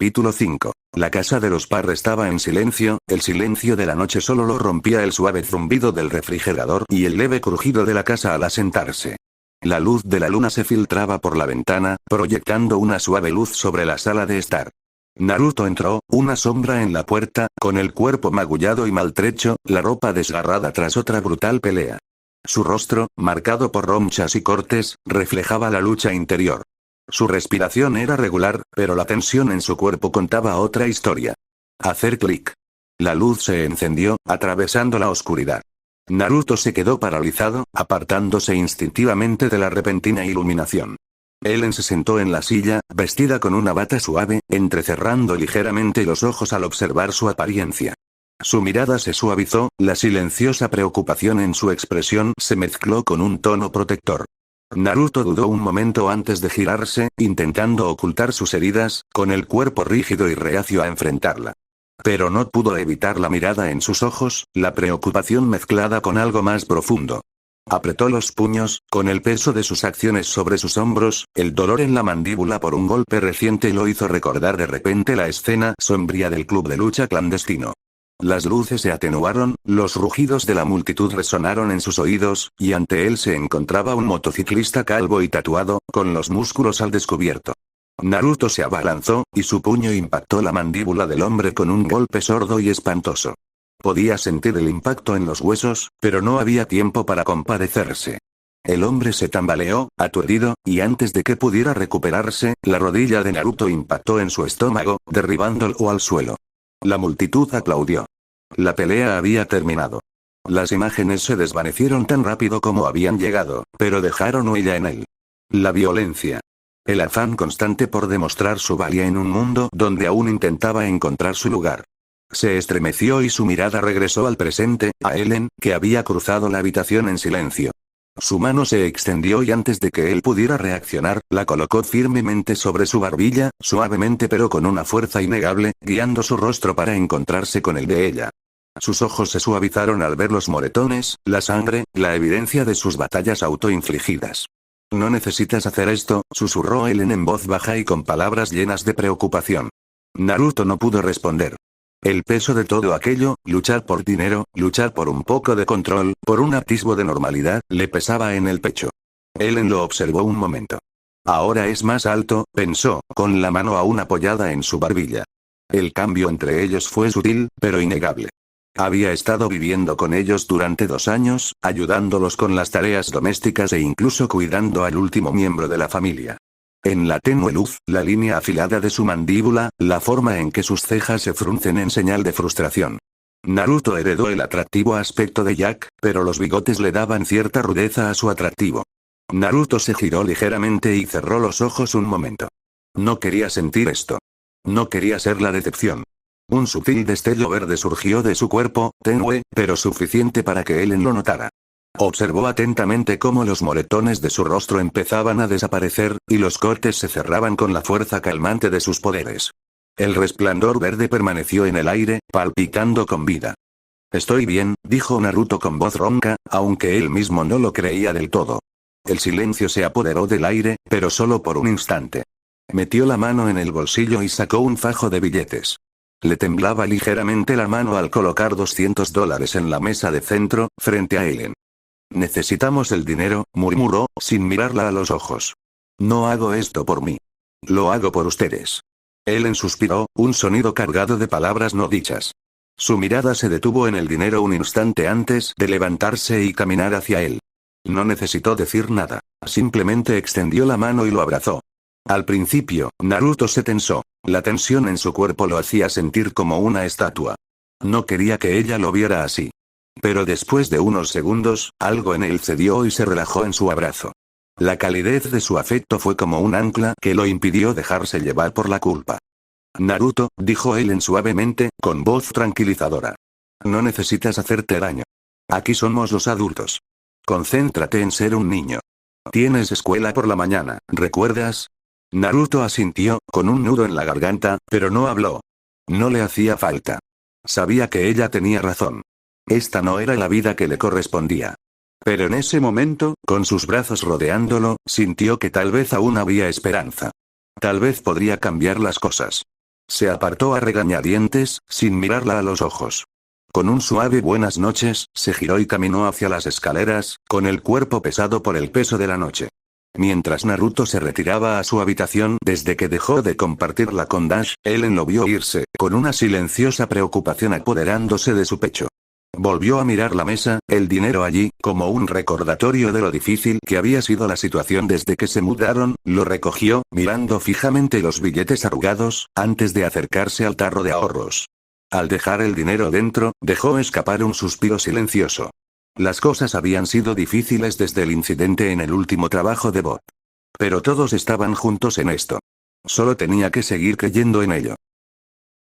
Capítulo 5. La casa de los Parr estaba en silencio, el silencio de la noche solo lo rompía el suave zumbido del refrigerador y el leve crujido de la casa al asentarse. La luz de la luna se filtraba por la ventana, proyectando una suave luz sobre la sala de estar. Naruto entró, una sombra en la puerta, con el cuerpo magullado y maltrecho, la ropa desgarrada tras otra brutal pelea. Su rostro, marcado por ronchas y cortes, reflejaba la lucha interior. Su respiración era regular, pero la tensión en su cuerpo contaba otra historia. Hacer clic. La luz se encendió, atravesando la oscuridad. Naruto se quedó paralizado, apartándose instintivamente de la repentina iluminación. Ellen se sentó en la silla, vestida con una bata suave, entrecerrando ligeramente los ojos al observar su apariencia. Su mirada se suavizó, la silenciosa preocupación en su expresión se mezcló con un tono protector. Naruto dudó un momento antes de girarse, intentando ocultar sus heridas, con el cuerpo rígido y reacio a enfrentarla. Pero no pudo evitar la mirada en sus ojos, la preocupación mezclada con algo más profundo. Apretó los puños, con el peso de sus acciones sobre sus hombros, el dolor en la mandíbula por un golpe reciente lo hizo recordar de repente la escena sombría del club de lucha clandestino. Las luces se atenuaron, los rugidos de la multitud resonaron en sus oídos, y ante él se encontraba un motociclista calvo y tatuado, con los músculos al descubierto. Naruto se abalanzó, y su puño impactó la mandíbula del hombre con un golpe sordo y espantoso. Podía sentir el impacto en los huesos, pero no había tiempo para compadecerse. El hombre se tambaleó, aturdido, y antes de que pudiera recuperarse, la rodilla de Naruto impactó en su estómago, derribándolo al suelo. La multitud aplaudió. La pelea había terminado. Las imágenes se desvanecieron tan rápido como habían llegado, pero dejaron huella en él. La violencia. El afán constante por demostrar su valía en un mundo donde aún intentaba encontrar su lugar. Se estremeció y su mirada regresó al presente, a Ellen, que había cruzado la habitación en silencio. Su mano se extendió y antes de que él pudiera reaccionar, la colocó firmemente sobre su barbilla, suavemente pero con una fuerza innegable, guiando su rostro para encontrarse con el de ella. Sus ojos se suavizaron al ver los moretones, la sangre, la evidencia de sus batallas autoinfligidas. No necesitas hacer esto, susurró Ellen en voz baja y con palabras llenas de preocupación. Naruto no pudo responder. El peso de todo aquello, luchar por dinero, luchar por un poco de control, por un atisbo de normalidad, le pesaba en el pecho. Ellen lo observó un momento. Ahora es más alto, pensó, con la mano aún apoyada en su barbilla. El cambio entre ellos fue sutil, pero innegable. Había estado viviendo con ellos durante 2 años, ayudándolos con las tareas domésticas e incluso cuidando al último miembro de la familia. En la tenue luz, la línea afilada de su mandíbula, la forma en que sus cejas se fruncen en señal de frustración. Naruto heredó el atractivo aspecto de Jack, pero los bigotes le daban cierta rudeza a su atractivo. Naruto se giró ligeramente y cerró los ojos un momento. No quería sentir esto. No quería ser la decepción. Un sutil destello verde surgió de su cuerpo, tenue, pero suficiente para que Ellen lo notara. Observó atentamente cómo los moretones de su rostro empezaban a desaparecer, y los cortes se cerraban con la fuerza calmante de sus poderes. El resplandor verde permaneció en el aire, palpitando con vida. Estoy bien, dijo Naruto con voz ronca, aunque él mismo no lo creía del todo. El silencio se apoderó del aire, pero solo por un instante. Metió la mano en el bolsillo y sacó un fajo de billetes. Le temblaba ligeramente la mano al colocar $200 en la mesa de centro, frente a Ellen. Necesitamos el dinero, murmuró, sin mirarla a los ojos. No hago esto por mí. Lo hago por ustedes. Ellen suspiró, un sonido cargado de palabras no dichas. Su mirada se detuvo en el dinero un instante antes de levantarse y caminar hacia él. No necesitó decir nada, simplemente extendió la mano y lo abrazó. Al principio, Naruto se tensó. La tensión en su cuerpo lo hacía sentir como una estatua. No quería que ella lo viera así. Pero después de unos segundos, algo en él cedió y se relajó en su abrazo. La calidez de su afecto fue como un ancla que lo impidió dejarse llevar por la culpa. Naruto, dijo Ellen suavemente, con voz tranquilizadora. No necesitas hacerte daño. Aquí somos los adultos. Concéntrate en ser un niño. Tienes escuela por la mañana, ¿recuerdas? Naruto asintió, con un nudo en la garganta, pero no habló. No le hacía falta. Sabía que ella tenía razón. Esta no era la vida que le correspondía. Pero en ese momento, con sus brazos rodeándolo, sintió que tal vez aún había esperanza. Tal vez podría cambiar las cosas. Se apartó a regañadientes, sin mirarla a los ojos. Con un suave buenas noches, se giró y caminó hacia las escaleras, con el cuerpo pesado por el peso de la noche. Mientras Naruto se retiraba a su habitación desde que dejó de compartirla con Dash, Ellen lo vio irse, con una silenciosa preocupación apoderándose de su pecho. Volvió a mirar la mesa, el dinero allí, como un recordatorio de lo difícil que había sido la situación desde que se mudaron, lo recogió, mirando fijamente los billetes arrugados, antes de acercarse al tarro de ahorros. Al dejar el dinero dentro, dejó escapar un suspiro silencioso. Las cosas habían sido difíciles desde el incidente en el último trabajo de Bob. Pero todos estaban juntos en esto. Solo tenía que seguir creyendo en ello.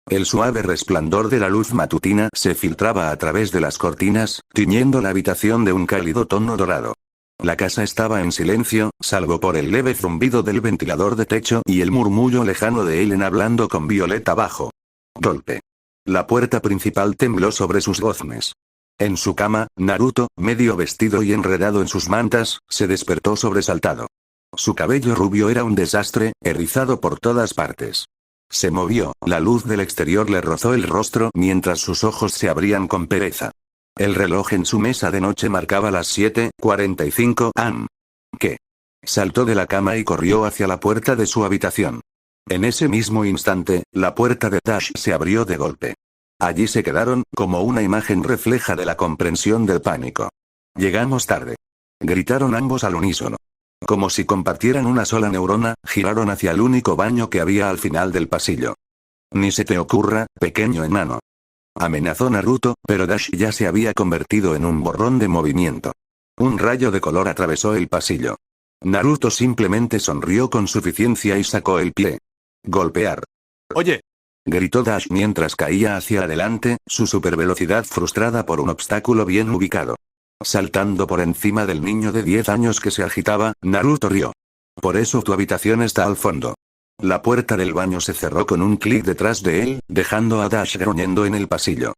El suave resplandor de la luz matutina se filtraba a través de las cortinas, tiñendo la habitación de un cálido tono dorado. La casa estaba en silencio, salvo por el leve zumbido del ventilador de techo y el murmullo lejano de Ellen hablando con Violeta abajo. Golpe. La puerta principal tembló sobre sus goznes. En su cama, Naruto, medio vestido y enredado en sus mantas, se despertó sobresaltado. Su cabello rubio era un desastre, erizado por todas partes. Se movió, la luz del exterior le rozó el rostro mientras sus ojos se abrían con pereza. El reloj en su mesa de noche marcaba las 7:45 am. ¿Qué? Saltó de la cama y corrió hacia la puerta de su habitación. En ese mismo instante, la puerta de Dash se abrió de golpe. Allí se quedaron, como una imagen refleja de la comprensión del pánico. Llegamos tarde. Gritaron ambos al unísono. Como si compartieran una sola neurona, giraron hacia el único baño que había al final del pasillo. Ni se te ocurra, pequeño enano. Amenazó Naruto, pero Dash ya se había convertido en un borrón de movimiento. Un rayo de color atravesó el pasillo. Naruto simplemente sonrió con suficiencia y sacó el pie. Golpear. Oye. Gritó Dash mientras caía hacia adelante, su supervelocidad frustrada por un obstáculo bien ubicado. Saltando por encima del niño de 10 años que se agitaba, Naruto rió. Por eso tu habitación está al fondo. La puerta del baño se cerró con un clic detrás de él, dejando a Dash gruñendo en el pasillo.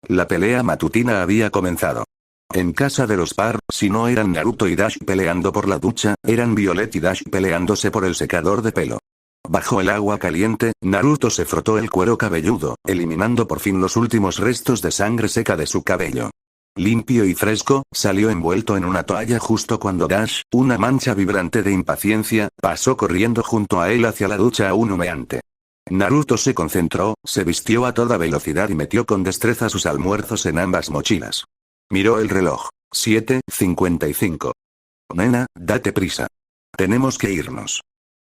La pelea matutina había comenzado. En casa de los Parr, si no eran Naruto y Dash peleando por la ducha, eran Violet y Dash peleándose por el secador de pelo. Bajo el agua caliente, Naruto se frotó el cuero cabelludo, eliminando por fin los últimos restos de sangre seca de su cabello. Limpio y fresco, salió envuelto en una toalla justo cuando Dash, una mancha vibrante de impaciencia, pasó corriendo junto a él hacia la ducha aún humeante. Naruto se concentró, se vistió a toda velocidad y metió con destreza sus almuerzos en ambas mochilas. Miró el reloj. 7:55. Nena, date prisa. Tenemos que irnos.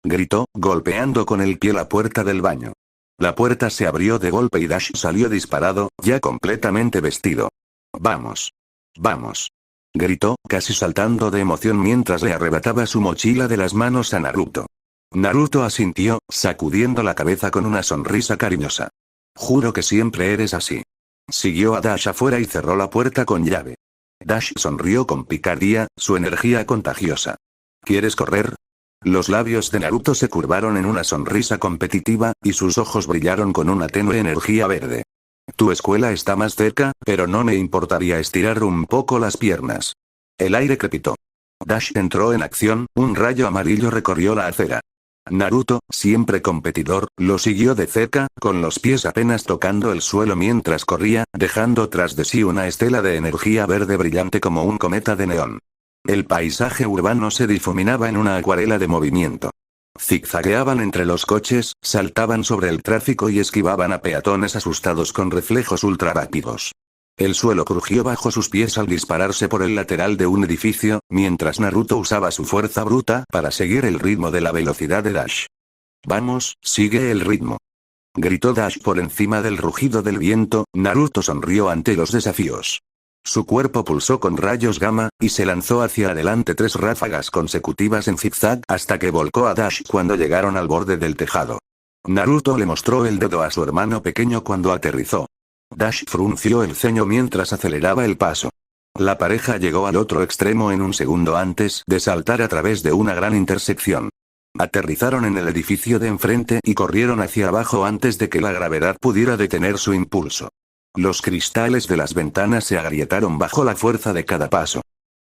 Gritó, golpeando con el pie la puerta del baño. La puerta se abrió de golpe y Dash salió disparado, ya completamente vestido. Vamos. Vamos. Gritó, casi saltando de emoción mientras le arrebataba su mochila de las manos a Naruto. Naruto asintió, sacudiendo la cabeza con una sonrisa cariñosa. Juro que siempre eres así. Siguió a Dash afuera y cerró la puerta con llave. Dash sonrió con picardía, su energía contagiosa. ¿Quieres correr? Los labios de Naruto se curvaron en una sonrisa competitiva, y sus ojos brillaron con una tenue energía verde. Tu escuela está más cerca, pero no me importaría estirar un poco las piernas. El aire crepitó. Dash entró en acción, un rayo amarillo recorrió la acera. Naruto, siempre competidor, lo siguió de cerca, con los pies apenas tocando el suelo mientras corría, dejando tras de sí una estela de energía verde brillante como un cometa de neón. El paisaje urbano se difuminaba en una acuarela de movimiento. Zigzagueaban entre los coches, saltaban sobre el tráfico y esquivaban a peatones asustados con reflejos ultrarrápidos. El suelo crujió bajo sus pies al dispararse por el lateral de un edificio, mientras Naruto usaba su fuerza bruta para seguir el ritmo de la velocidad de Dash. Vamos, sigue el ritmo. Gritó Dash por encima del rugido del viento. Naruto sonrió ante los desafíos. Su cuerpo pulsó con rayos gamma, y se lanzó hacia adelante 3 ráfagas consecutivas en zigzag hasta que volcó a Dash cuando llegaron al borde del tejado. Naruto le mostró el dedo a su hermano pequeño cuando aterrizó. Dash frunció el ceño mientras aceleraba el paso. La pareja llegó al otro extremo en un segundo antes de saltar a través de una gran intersección. Aterrizaron en el edificio de enfrente y corrieron hacia abajo antes de que la gravedad pudiera detener su impulso. Los cristales de las ventanas se agrietaron bajo la fuerza de cada paso.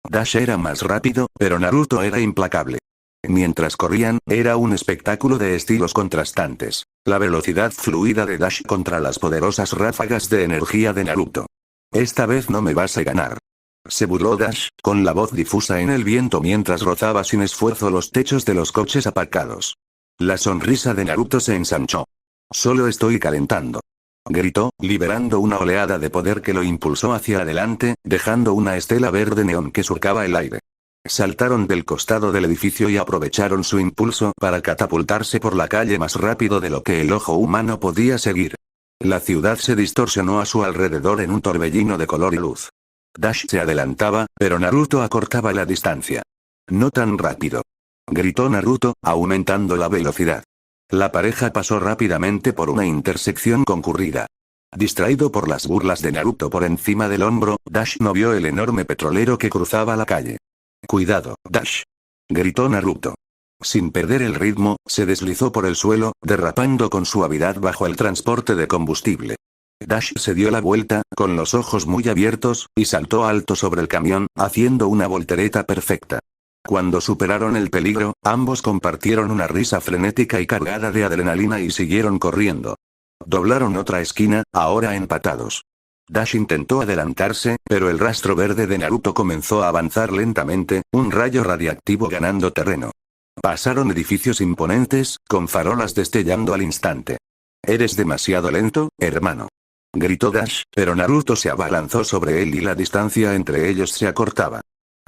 Dash era más rápido, pero Naruto era implacable. Mientras corrían, era un espectáculo de estilos contrastantes. La velocidad fluida de Dash contra las poderosas ráfagas de energía de Naruto. Esta vez no me vas a ganar. Se burló Dash, con la voz difusa en el viento mientras rozaba sin esfuerzo los techos de los coches aparcados. La sonrisa de Naruto se ensanchó. Solo estoy calentando. Gritó, liberando una oleada de poder que lo impulsó hacia adelante, dejando una estela verde neón que surcaba el aire. Saltaron del costado del edificio y aprovecharon su impulso para catapultarse por la calle más rápido de lo que el ojo humano podía seguir. La ciudad se distorsionó a su alrededor en un torbellino de color y luz. Dash se adelantaba, pero Naruto acortaba la distancia. No tan rápido. Gritó Naruto, aumentando la velocidad. La pareja pasó rápidamente por una intersección concurrida. Distraído por las burlas de Naruto por encima del hombro, Dash no vio el enorme petrolero que cruzaba la calle. «Cuidado, Dash», gritó Naruto. Sin perder el ritmo, se deslizó por el suelo, derrapando con suavidad bajo el transporte de combustible. Dash se dio la vuelta, con los ojos muy abiertos, y saltó alto sobre el camión, haciendo una voltereta perfecta. Cuando superaron el peligro, ambos compartieron una risa frenética y cargada de adrenalina y siguieron corriendo. Doblaron otra esquina, ahora empatados. Dash intentó adelantarse, pero el rastro verde de Naruto comenzó a avanzar lentamente, un rayo radiactivo ganando terreno. Pasaron edificios imponentes, con farolas destellando al instante. «Eres demasiado lento, hermano», gritó Dash, pero Naruto se abalanzó sobre él y la distancia entre ellos se acortaba.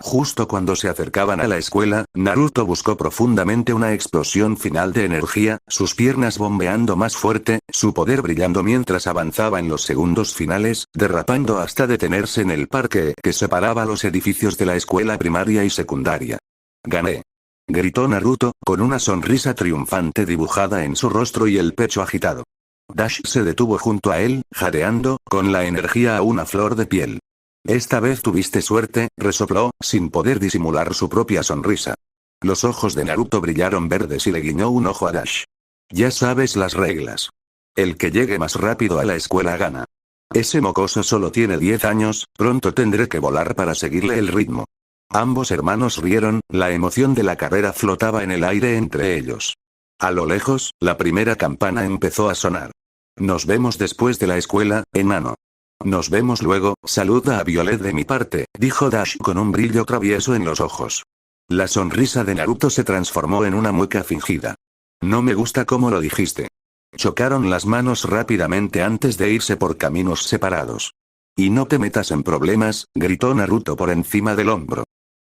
Justo cuando se acercaban a la escuela, Naruto buscó profundamente una explosión final de energía, sus piernas bombeando más fuerte, su poder brillando mientras avanzaba en los segundos finales, derrapando hasta detenerse en el parque que separaba los edificios de la escuela primaria y secundaria. «Gané», gritó Naruto, con una sonrisa triunfante dibujada en su rostro y el pecho agitado. Dash se detuvo junto a él, jadeando, con la energía a una flor de piel. «Esta vez tuviste suerte», resopló, sin poder disimular su propia sonrisa. Los ojos de Naruto brillaron verdes y le guiñó un ojo a Dash. «Ya sabes las reglas. El que llegue más rápido a la escuela gana. Ese mocoso solo tiene 10 años, pronto tendré que volar para seguirle el ritmo». Ambos hermanos rieron, la emoción de la carrera flotaba en el aire entre ellos. A lo lejos, la primera campana empezó a sonar. «Nos vemos después de la escuela, enano». «Nos vemos luego, saluda a Violet de mi parte», dijo Dash con un brillo travieso en los ojos. La sonrisa de Naruto se transformó en una mueca fingida. «No me gusta cómo lo dijiste». Chocaron las manos rápidamente antes de irse por caminos separados. «Y no te metas en problemas», gritó Naruto por encima del hombro.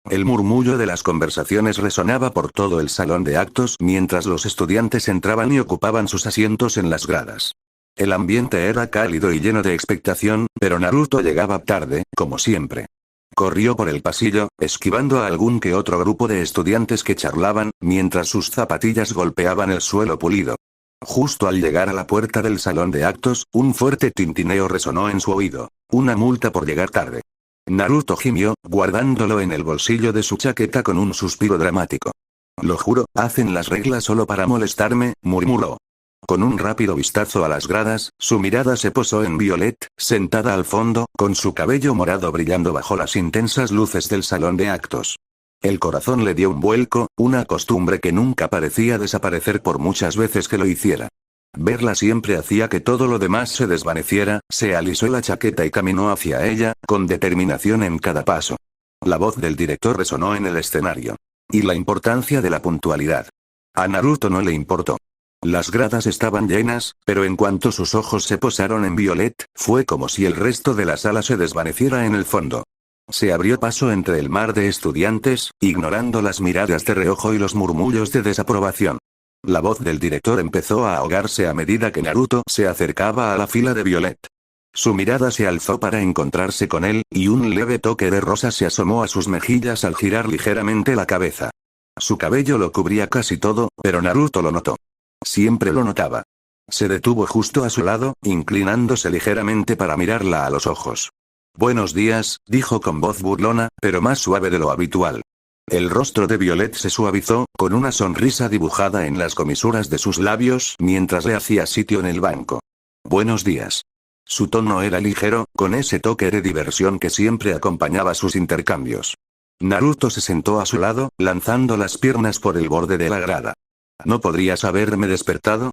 El murmullo de las conversaciones resonaba por todo el salón de actos mientras los estudiantes entraban y ocupaban sus asientos en las gradas. El ambiente era cálido y lleno de expectación, pero Naruto llegaba tarde, como siempre. Corrió por el pasillo, esquivando a algún que otro grupo de estudiantes que charlaban, mientras sus zapatillas golpeaban el suelo pulido. Justo al llegar a la puerta del salón de actos, un fuerte tintineo resonó en su oído. Una multa por llegar tarde. Naruto gimió, guardándolo en el bolsillo de su chaqueta con un suspiro dramático. «Lo juro, hacen las reglas solo para molestarme», murmuró. Con un rápido vistazo a las gradas, su mirada se posó en Violet, sentada al fondo, con su cabello morado brillando bajo las intensas luces del salón de actos. El corazón le dio un vuelco, una costumbre que nunca parecía desaparecer por muchas veces que lo hiciera. Verla siempre hacía que todo lo demás se desvaneciera, se alisó la chaqueta y caminó hacia ella, con determinación en cada paso. La voz del director resonó en el escenario. Y la importancia de la puntualidad. A Naruto no le importó. Las gradas estaban llenas, pero en cuanto sus ojos se posaron en Violet, fue como si el resto de la sala se desvaneciera en el fondo. Se abrió paso entre el mar de estudiantes, ignorando las miradas de reojo y los murmullos de desaprobación. La voz del director empezó a ahogarse a medida que Naruto se acercaba a la fila de Violet. Su mirada se alzó para encontrarse con él, y un leve toque de rosa se asomó a sus mejillas al girar ligeramente la cabeza. Su cabello lo cubría casi todo, pero Naruto lo notó. Siempre lo notaba. Se detuvo justo a su lado, inclinándose ligeramente para mirarla a los ojos. «Buenos días», dijo con voz burlona, pero más suave de lo habitual. El rostro de Violet se suavizó, con una sonrisa dibujada en las comisuras de sus labios mientras le hacía sitio en el banco. «Buenos días». Su tono era ligero, con ese toque de diversión que siempre acompañaba sus intercambios. Naruto se sentó a su lado, lanzando las piernas por el borde de la grada. ¿No podrías haberme despertado?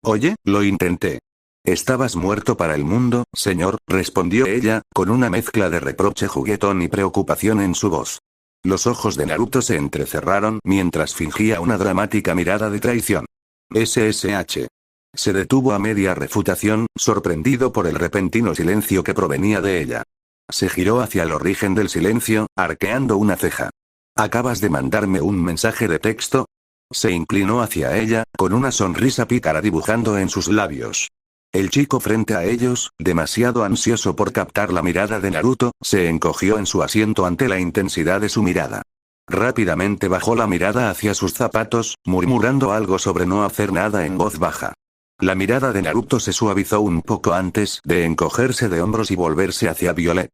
Oye, lo intenté. Estabas muerto para el mundo, señor, respondió ella, con una mezcla de reproche juguetón y preocupación en su voz. Los ojos de Naruto se entrecerraron mientras fingía una dramática mirada de traición. SSH. Se detuvo a media refutación, sorprendido por el repentino silencio que provenía de ella. Se giró hacia el origen del silencio, arqueando una ceja. ¿Acabas de mandarme un mensaje de texto? Se inclinó hacia ella, con una sonrisa pícara dibujando en sus labios. El chico frente a ellos, demasiado ansioso por captar la mirada de Naruto, se encogió en su asiento ante la intensidad de su mirada. Rápidamente bajó la mirada hacia sus zapatos, murmurando algo sobre no hacer nada en voz baja. La mirada de Naruto se suavizó un poco antes de encogerse de hombros y volverse hacia Violet.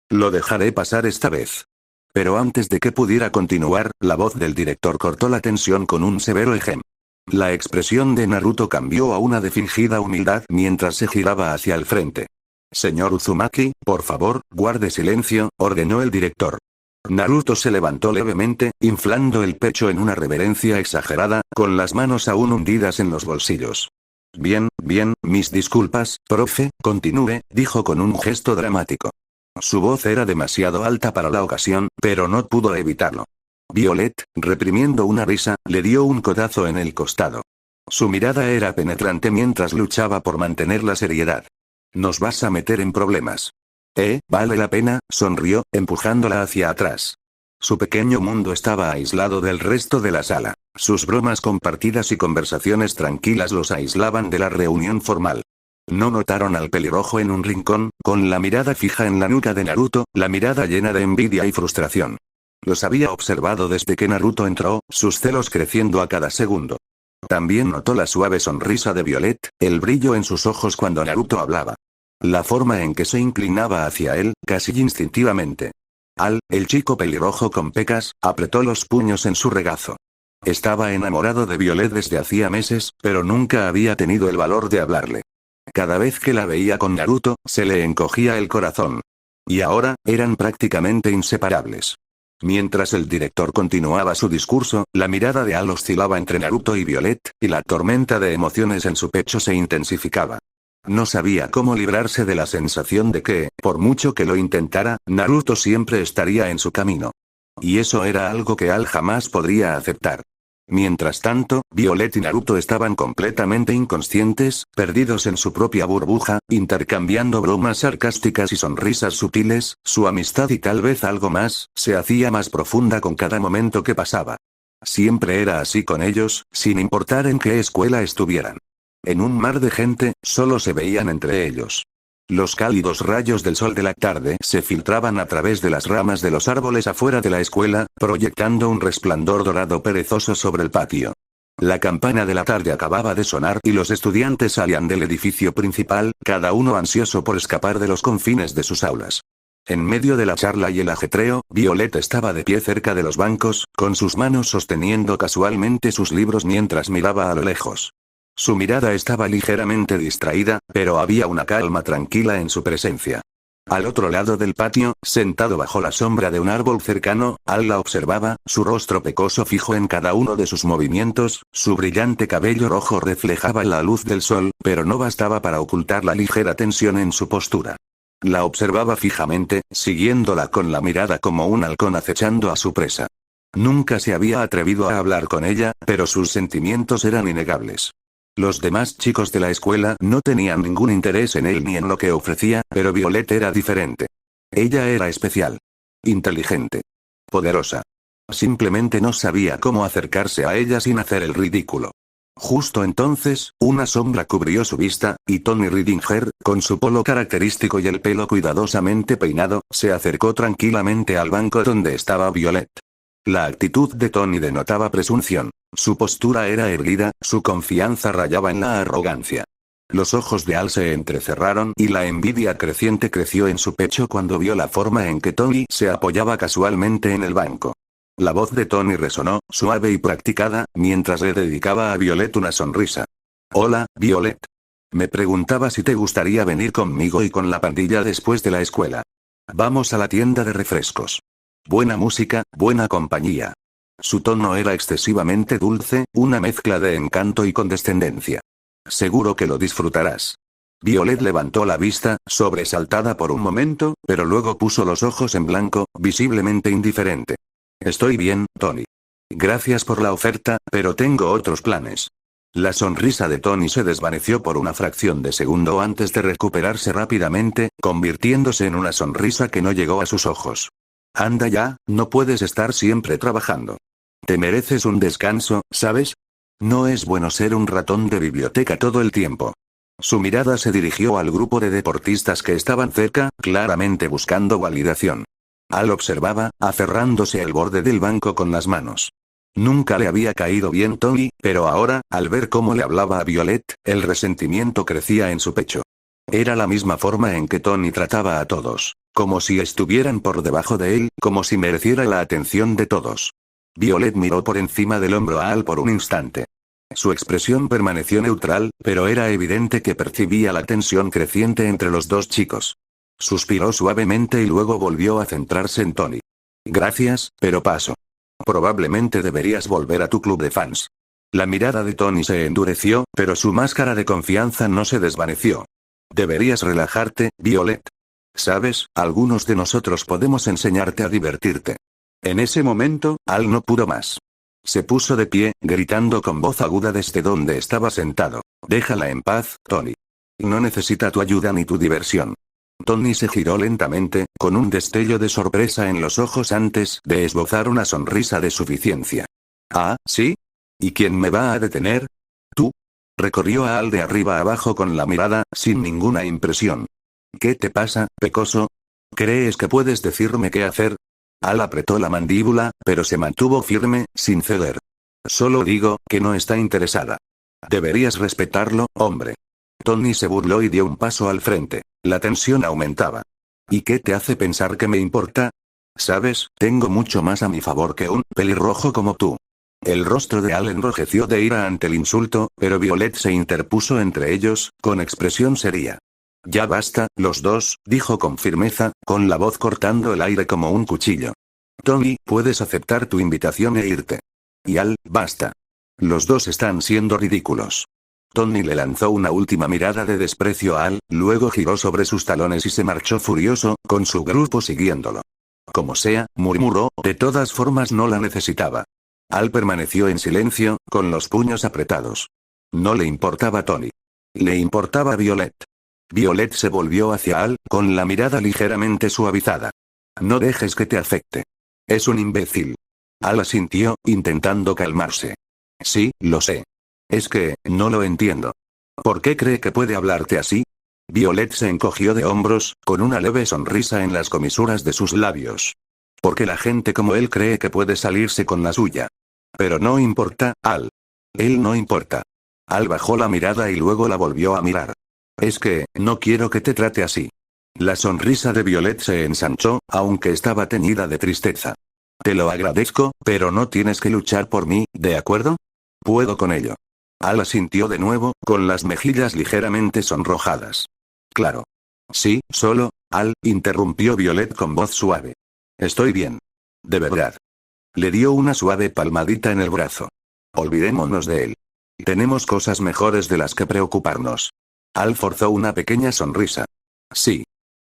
Lo dejaré pasar esta vez. Pero antes de que pudiera continuar, la voz del director cortó la tensión con un severo ejem. La expresión de Naruto cambió a una de fingida humildad mientras se giraba hacia el frente. Señor Uzumaki, por favor, guarde silencio, ordenó el director. Naruto se levantó levemente, inflando el pecho en una reverencia exagerada, con las manos aún hundidas en los bolsillos. Bien, mis disculpas, profe, continúe, dijo con un gesto dramático. Su voz era demasiado alta para la ocasión, pero no pudo evitarlo. Violet, reprimiendo una risa, le dio un codazo en el costado. Su mirada era penetrante mientras luchaba por mantener la seriedad. Nos vas a meter en problemas. Vale la pena, sonrió, empujándola hacia atrás. Su pequeño mundo estaba aislado del resto de la sala. Sus bromas compartidas y conversaciones tranquilas los aislaban de la reunión formal. No notaron al pelirrojo en un rincón, con la mirada fija en la nuca de Naruto, la mirada llena de envidia y frustración. Los había observado desde que Naruto entró, sus celos creciendo a cada segundo. También notó la suave sonrisa de Violet, el brillo en sus ojos cuando Naruto hablaba. La forma en que se inclinaba hacia él, casi instintivamente. El chico pelirrojo con pecas, apretó los puños en su regazo. Estaba enamorado de Violet desde hacía meses, pero nunca había tenido el valor de hablarle. Cada vez que la veía con Naruto, se le encogía el corazón. Y ahora, eran prácticamente inseparables. Mientras el director continuaba su discurso, la mirada de oscilaba entre Naruto y Violet, y la tormenta de emociones en su pecho se intensificaba. No sabía cómo librarse de la sensación de que, por mucho que lo intentara, Naruto siempre estaría en su camino. Y eso era algo que jamás podría aceptar. Mientras tanto, Violet y Naruto estaban completamente inconscientes, perdidos en su propia burbuja, intercambiando bromas sarcásticas y sonrisas sutiles, su amistad y tal vez algo más, se hacía más profunda con cada momento que pasaba. Siempre era así con ellos, sin importar en qué escuela estuvieran. En un mar de gente, solo se veían entre ellos. Los cálidos rayos del sol de la tarde se filtraban a través de las ramas de los árboles afuera de la escuela, proyectando un resplandor dorado perezoso sobre el patio. La campana de la tarde acababa de sonar y los estudiantes salían del edificio principal, cada uno ansioso por escapar de los confines de sus aulas. En medio de la charla y el ajetreo, Violet estaba de pie cerca de los bancos, con sus manos sosteniendo casualmente sus libros mientras miraba a lo lejos. Su mirada estaba ligeramente distraída, pero había una calma tranquila en su presencia. Al otro lado del patio, sentado bajo la sombra de un árbol cercano, la observaba, su rostro pecoso fijo en cada uno de sus movimientos, su brillante cabello rojo reflejaba la luz del sol, pero no bastaba para ocultar la ligera tensión en su postura. La observaba fijamente, siguiéndola con la mirada como un halcón acechando a su presa. Nunca se había atrevido a hablar con ella, pero sus sentimientos eran innegables. Los demás chicos de la escuela no tenían ningún interés en él ni en lo que ofrecía, pero Violet era diferente. Ella era especial. Inteligente. Poderosa. Simplemente no sabía cómo acercarse a ella sin hacer el ridículo. Justo entonces, una sombra cubrió su vista, y Tony Ridinger, con su polo característico y el pelo cuidadosamente peinado, se acercó tranquilamente al banco donde estaba Violet. La actitud de Tony denotaba presunción. Su postura era erguida, su confianza rayaba en la arrogancia. Los ojos de se entrecerraron y la envidia creciente creció en su pecho cuando vio la forma en que Tony se apoyaba casualmente en el banco. La voz de Tony resonó, suave y practicada, mientras le dedicaba a Violet una sonrisa. Hola, Violet. Me preguntaba si te gustaría venir conmigo y con la pandilla después de la escuela. Vamos a la tienda de refrescos. Buena música, buena compañía. Su tono era excesivamente dulce, una mezcla de encanto y condescendencia. Seguro que lo disfrutarás. Violet levantó la vista, sobresaltada por un momento, pero luego puso los ojos en blanco, visiblemente indiferente. Estoy bien, Tony. Gracias por la oferta, pero tengo otros planes. La sonrisa de Tony se desvaneció por una fracción de segundo antes de recuperarse rápidamente, convirtiéndose en una sonrisa que no llegó a sus ojos. Anda ya, no puedes estar siempre trabajando. Te mereces un descanso, ¿sabes? No es bueno ser un ratón de biblioteca todo el tiempo. Su mirada se dirigió al grupo de deportistas que estaban cerca, claramente buscando validación. Al observaba, aferrándose al borde del banco con las manos. Nunca le había caído bien Tony, pero ahora, al ver cómo le hablaba a Violet, el resentimiento crecía en su pecho. Era la misma forma en que Tony trataba a todos, como si estuvieran por debajo de él, como si mereciera la atención de todos. Violet miró por encima del hombro a Al por un instante. Su expresión permaneció neutral, pero era evidente que percibía la tensión creciente entre los dos chicos. Suspiró suavemente y luego volvió a centrarse en Tony. Gracias, pero paso. Probablemente deberías volver a tu club de fans. La mirada de Tony se endureció, pero su máscara de confianza no se desvaneció. Deberías relajarte, Violet. Sabes, algunos de nosotros podemos enseñarte a divertirte. En ese momento, Al no pudo más. Se puso de pie, gritando con voz aguda desde donde estaba sentado. Déjala en paz, Tony. No necesita tu ayuda ni tu diversión. Tony se giró lentamente, con un destello de sorpresa en los ojos antes de esbozar una sonrisa de suficiencia. ¿Ah, sí? ¿Y quién me va a detener? ¿Tú? Recorrió a Al de arriba abajo con la mirada, sin ninguna impresión. ¿Qué te pasa, pecoso? ¿Crees que puedes decirme qué hacer? Al apretó la mandíbula, pero se mantuvo firme, sin ceder. Solo digo, que no está interesada. Deberías respetarlo, hombre. Tony se burló y dio un paso al frente. La tensión aumentaba. ¿Y qué te hace pensar que me importa? Sabes, tengo mucho más a mi favor que un pelirrojo como tú. El rostro de Al enrojeció de ira ante el insulto, pero Violet se interpuso entre ellos, con expresión seria. Ya basta, los dos, dijo con firmeza, con la voz cortando el aire como un cuchillo. Tony, puedes aceptar tu invitación e irte. Y Al, basta. Los dos están siendo ridículos. Tony le lanzó una última mirada de desprecio a Al, luego giró sobre sus talones y se marchó furioso, con su grupo siguiéndolo. Como sea, murmuró, de todas formas no la necesitaba. Al permaneció en silencio, con los puños apretados. No le importaba Tony. Le importaba Violet. Violet se volvió hacia Al, con la mirada ligeramente suavizada. No dejes que te afecte. Es un imbécil. Al asintió, intentando calmarse. Sí, lo sé. Es que, no lo entiendo. ¿Por qué cree que puede hablarte así? Violet se encogió de hombros, con una leve sonrisa en las comisuras de sus labios. Porque la gente como él cree que puede salirse con la suya. Pero no importa, Al. Él no importa. Al bajó la mirada y luego la volvió a mirar. Es que, no quiero que te trate así. La sonrisa de Violet se ensanchó, aunque estaba teñida de tristeza. Te lo agradezco, pero no tienes que luchar por mí, ¿de acuerdo? Puedo con ello. Al asintió de nuevo, con las mejillas ligeramente sonrojadas. Claro. Sí, solo, Al, interrumpió Violet con voz suave. Estoy bien. De verdad. Le dio una suave palmadita en el brazo. Olvidémonos de él. Tenemos cosas mejores de las que preocuparnos. Al forzó una pequeña sonrisa. Sí.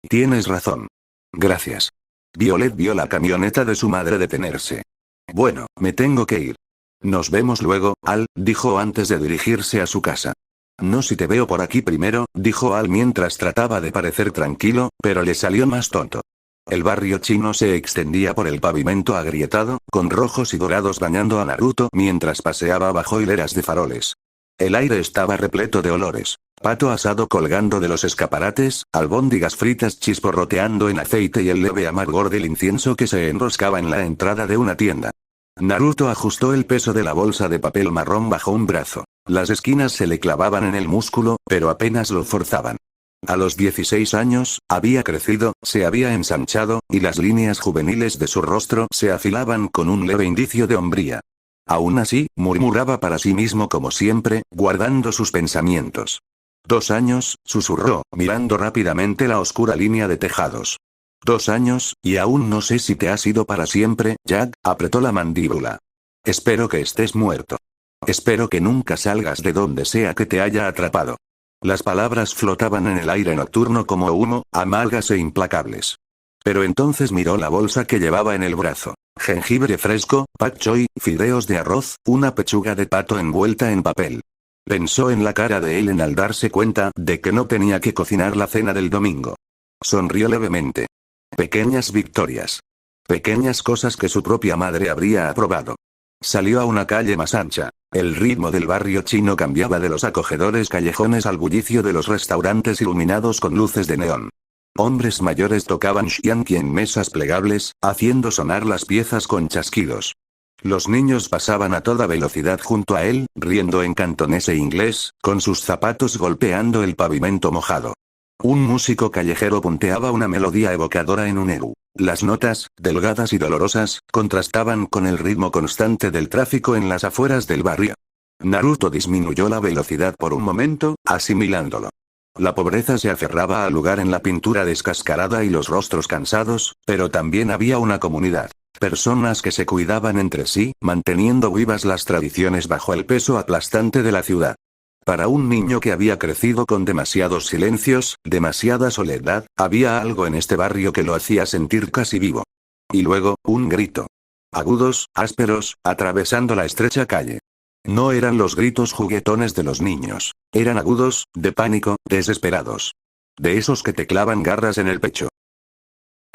Tienes razón. Gracias. Violet vio la camioneta de su madre detenerse. Bueno, me tengo que ir. Nos vemos luego, Al, dijo antes de dirigirse a su casa. No si te veo por aquí primero, dijo Al mientras trataba de parecer tranquilo, pero le salió más tonto. El barrio chino se extendía por el pavimento agrietado, con rojos y dorados bañando a Naruto mientras paseaba bajo hileras de faroles. El aire estaba repleto de olores. Pato asado colgando de los escaparates, albóndigas fritas chisporroteando en aceite y el leve amargor del incienso que se enroscaba en la entrada de una tienda. Naruto ajustó el peso de la bolsa de papel marrón bajo un brazo. Las esquinas se le clavaban en el músculo, pero apenas lo forzaban. A los 16 años, había crecido, se había ensanchado, y las líneas juveniles de su rostro se afilaban con un leve indicio de hombría. Aún así, murmuraba para sí mismo como siempre, guardando sus pensamientos. 2 años, susurró, mirando rápidamente la oscura línea de tejados. 2 años, y aún no sé si te has ido para siempre. Jack apretó la mandíbula. Espero que estés muerto. Espero que nunca salgas de donde sea que te haya atrapado. Las palabras flotaban en el aire nocturno como humo, amargas e implacables. Pero entonces miró la bolsa que llevaba en el brazo. Jengibre fresco, pak choi, fideos de arroz, una pechuga de pato envuelta en papel. Pensó en la cara de Ellen al darse cuenta de que no tenía que cocinar la cena del domingo. Sonrió levemente. Pequeñas victorias. Pequeñas cosas que su propia madre habría aprobado. Salió a una calle más ancha. El ritmo del barrio chino cambiaba de los acogedores callejones al bullicio de los restaurantes iluminados con luces de neón. Hombres mayores tocaban xiangqi en mesas plegables, haciendo sonar las piezas con chasquidos. Los niños pasaban a toda velocidad junto a él, riendo en cantonés e inglés, con sus zapatos golpeando el pavimento mojado. Un músico callejero punteaba una melodía evocadora en un eru. Las notas, delgadas y dolorosas, contrastaban con el ritmo constante del tráfico en las afueras del barrio. Naruto disminuyó la velocidad por un momento, asimilándolo. La pobreza se aferraba al lugar en la pintura descascarada y los rostros cansados, pero también había una comunidad. Personas que se cuidaban entre sí, manteniendo vivas las tradiciones bajo el peso aplastante de la ciudad. Para un niño que había crecido con demasiados silencios, demasiada soledad, había algo en este barrio que lo hacía sentir casi vivo. Y luego, un grito. Agudos, ásperos, atravesando la estrecha calle. No eran los gritos juguetones de los niños. Eran agudos, de pánico, desesperados. De esos que te clavan garras en el pecho.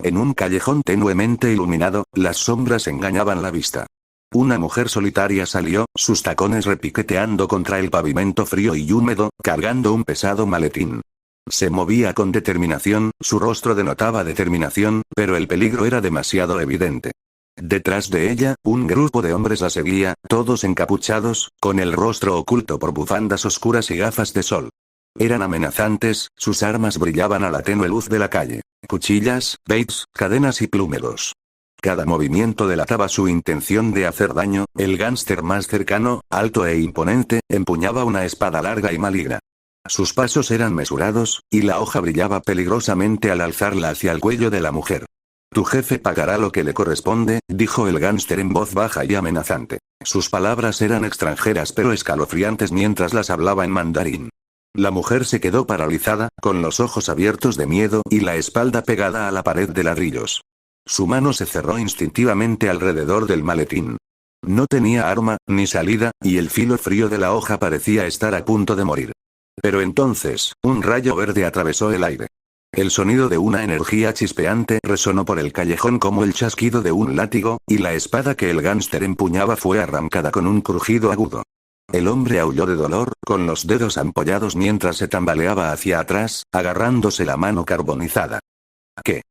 En un callejón tenuemente iluminado, las sombras engañaban la vista. Una mujer solitaria salió, sus tacones repiqueteando contra el pavimento frío y húmedo, cargando un pesado maletín. Se movía con determinación, su rostro denotaba determinación, pero el peligro era demasiado evidente. Detrás de ella, un grupo de hombres la seguía, todos encapuchados, con el rostro oculto por bufandas oscuras y gafas de sol. Eran amenazantes, sus armas brillaban a la tenue luz de la calle. Cuchillas, baits, cadenas y plúmeros. Cada movimiento delataba su intención de hacer daño. El gánster más cercano, alto e imponente, empuñaba una espada larga y maligna. Sus pasos eran mesurados, y la hoja brillaba peligrosamente al alzarla hacia el cuello de la mujer. Tu jefe pagará lo que le corresponde, dijo el gánster en voz baja y amenazante. Sus palabras eran extranjeras pero escalofriantes mientras las hablaba en mandarín. La mujer se quedó paralizada, con los ojos abiertos de miedo y la espalda pegada a la pared de ladrillos. Su mano se cerró instintivamente alrededor del maletín. No tenía arma, ni salida, y el filo frío de la hoja parecía estar a punto de morir. Pero entonces, un rayo verde atravesó el aire. El sonido de una energía chispeante resonó por el callejón como el chasquido de un látigo, y la espada que el gánster empuñaba fue arrancada con un crujido agudo. El hombre aulló de dolor, con los dedos ampollados mientras se tambaleaba hacia atrás, agarrándose la mano carbonizada. ¿Qué?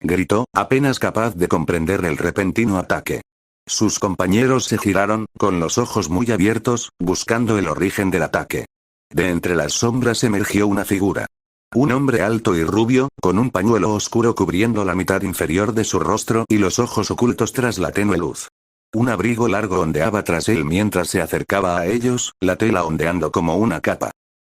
Gritó, apenas capaz de comprender el repentino ataque. Sus compañeros se giraron, con los ojos muy abiertos, buscando el origen del ataque. De entre las sombras emergió una figura. Un hombre alto y rubio, con un pañuelo oscuro cubriendo la mitad inferior de su rostro y los ojos ocultos tras la tenue luz. Un abrigo largo ondeaba tras él mientras se acercaba a ellos, la tela ondeando como una capa.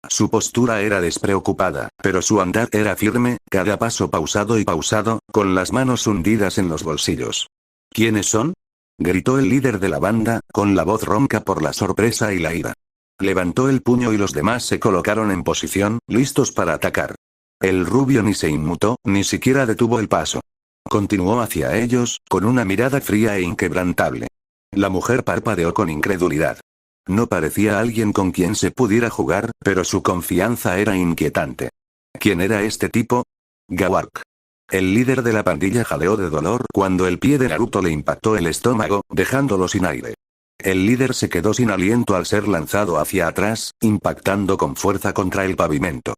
Su postura era despreocupada, pero su andar era firme, cada paso pausado y pausado, con las manos hundidas en los bolsillos. ¿Quiénes son? Gritó el líder de la banda, con la voz ronca por la sorpresa y la ira. Levantó el puño y los demás se colocaron en posición, listos para atacar. El rubio ni se inmutó, ni siquiera detuvo el paso. Continuó hacia ellos, con una mirada fría e inquebrantable. La mujer parpadeó con incredulidad. No parecía alguien con quien se pudiera jugar, pero su confianza era inquietante. ¿Quién era este tipo? Gawark. El líder de la pandilla jadeó de dolor cuando el pie de Naruto le impactó el estómago, dejándolo sin aire. El líder se quedó sin aliento al ser lanzado hacia atrás, impactando con fuerza contra el pavimento.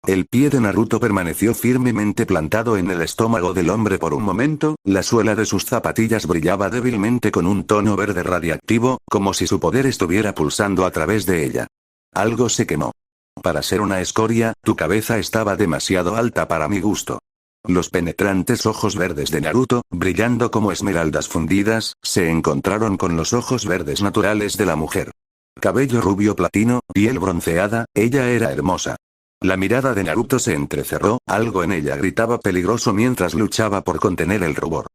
El pie de Naruto permaneció firmemente plantado en el estómago del hombre por un momento, la suela de sus zapatillas brillaba débilmente con un tono verde radiactivo, como si su poder estuviera pulsando a través de ella. Algo se quemó. Para ser una escoria, tu cabeza estaba demasiado alta para mi gusto. Los penetrantes ojos verdes de Naruto, brillando como esmeraldas fundidas, se encontraron con los ojos verdes naturales de la mujer. Cabello rubio platino, piel bronceada, ella era hermosa. La mirada de Naruto se entrecerró, algo en ella gritaba peligroso mientras luchaba por contener el rubor.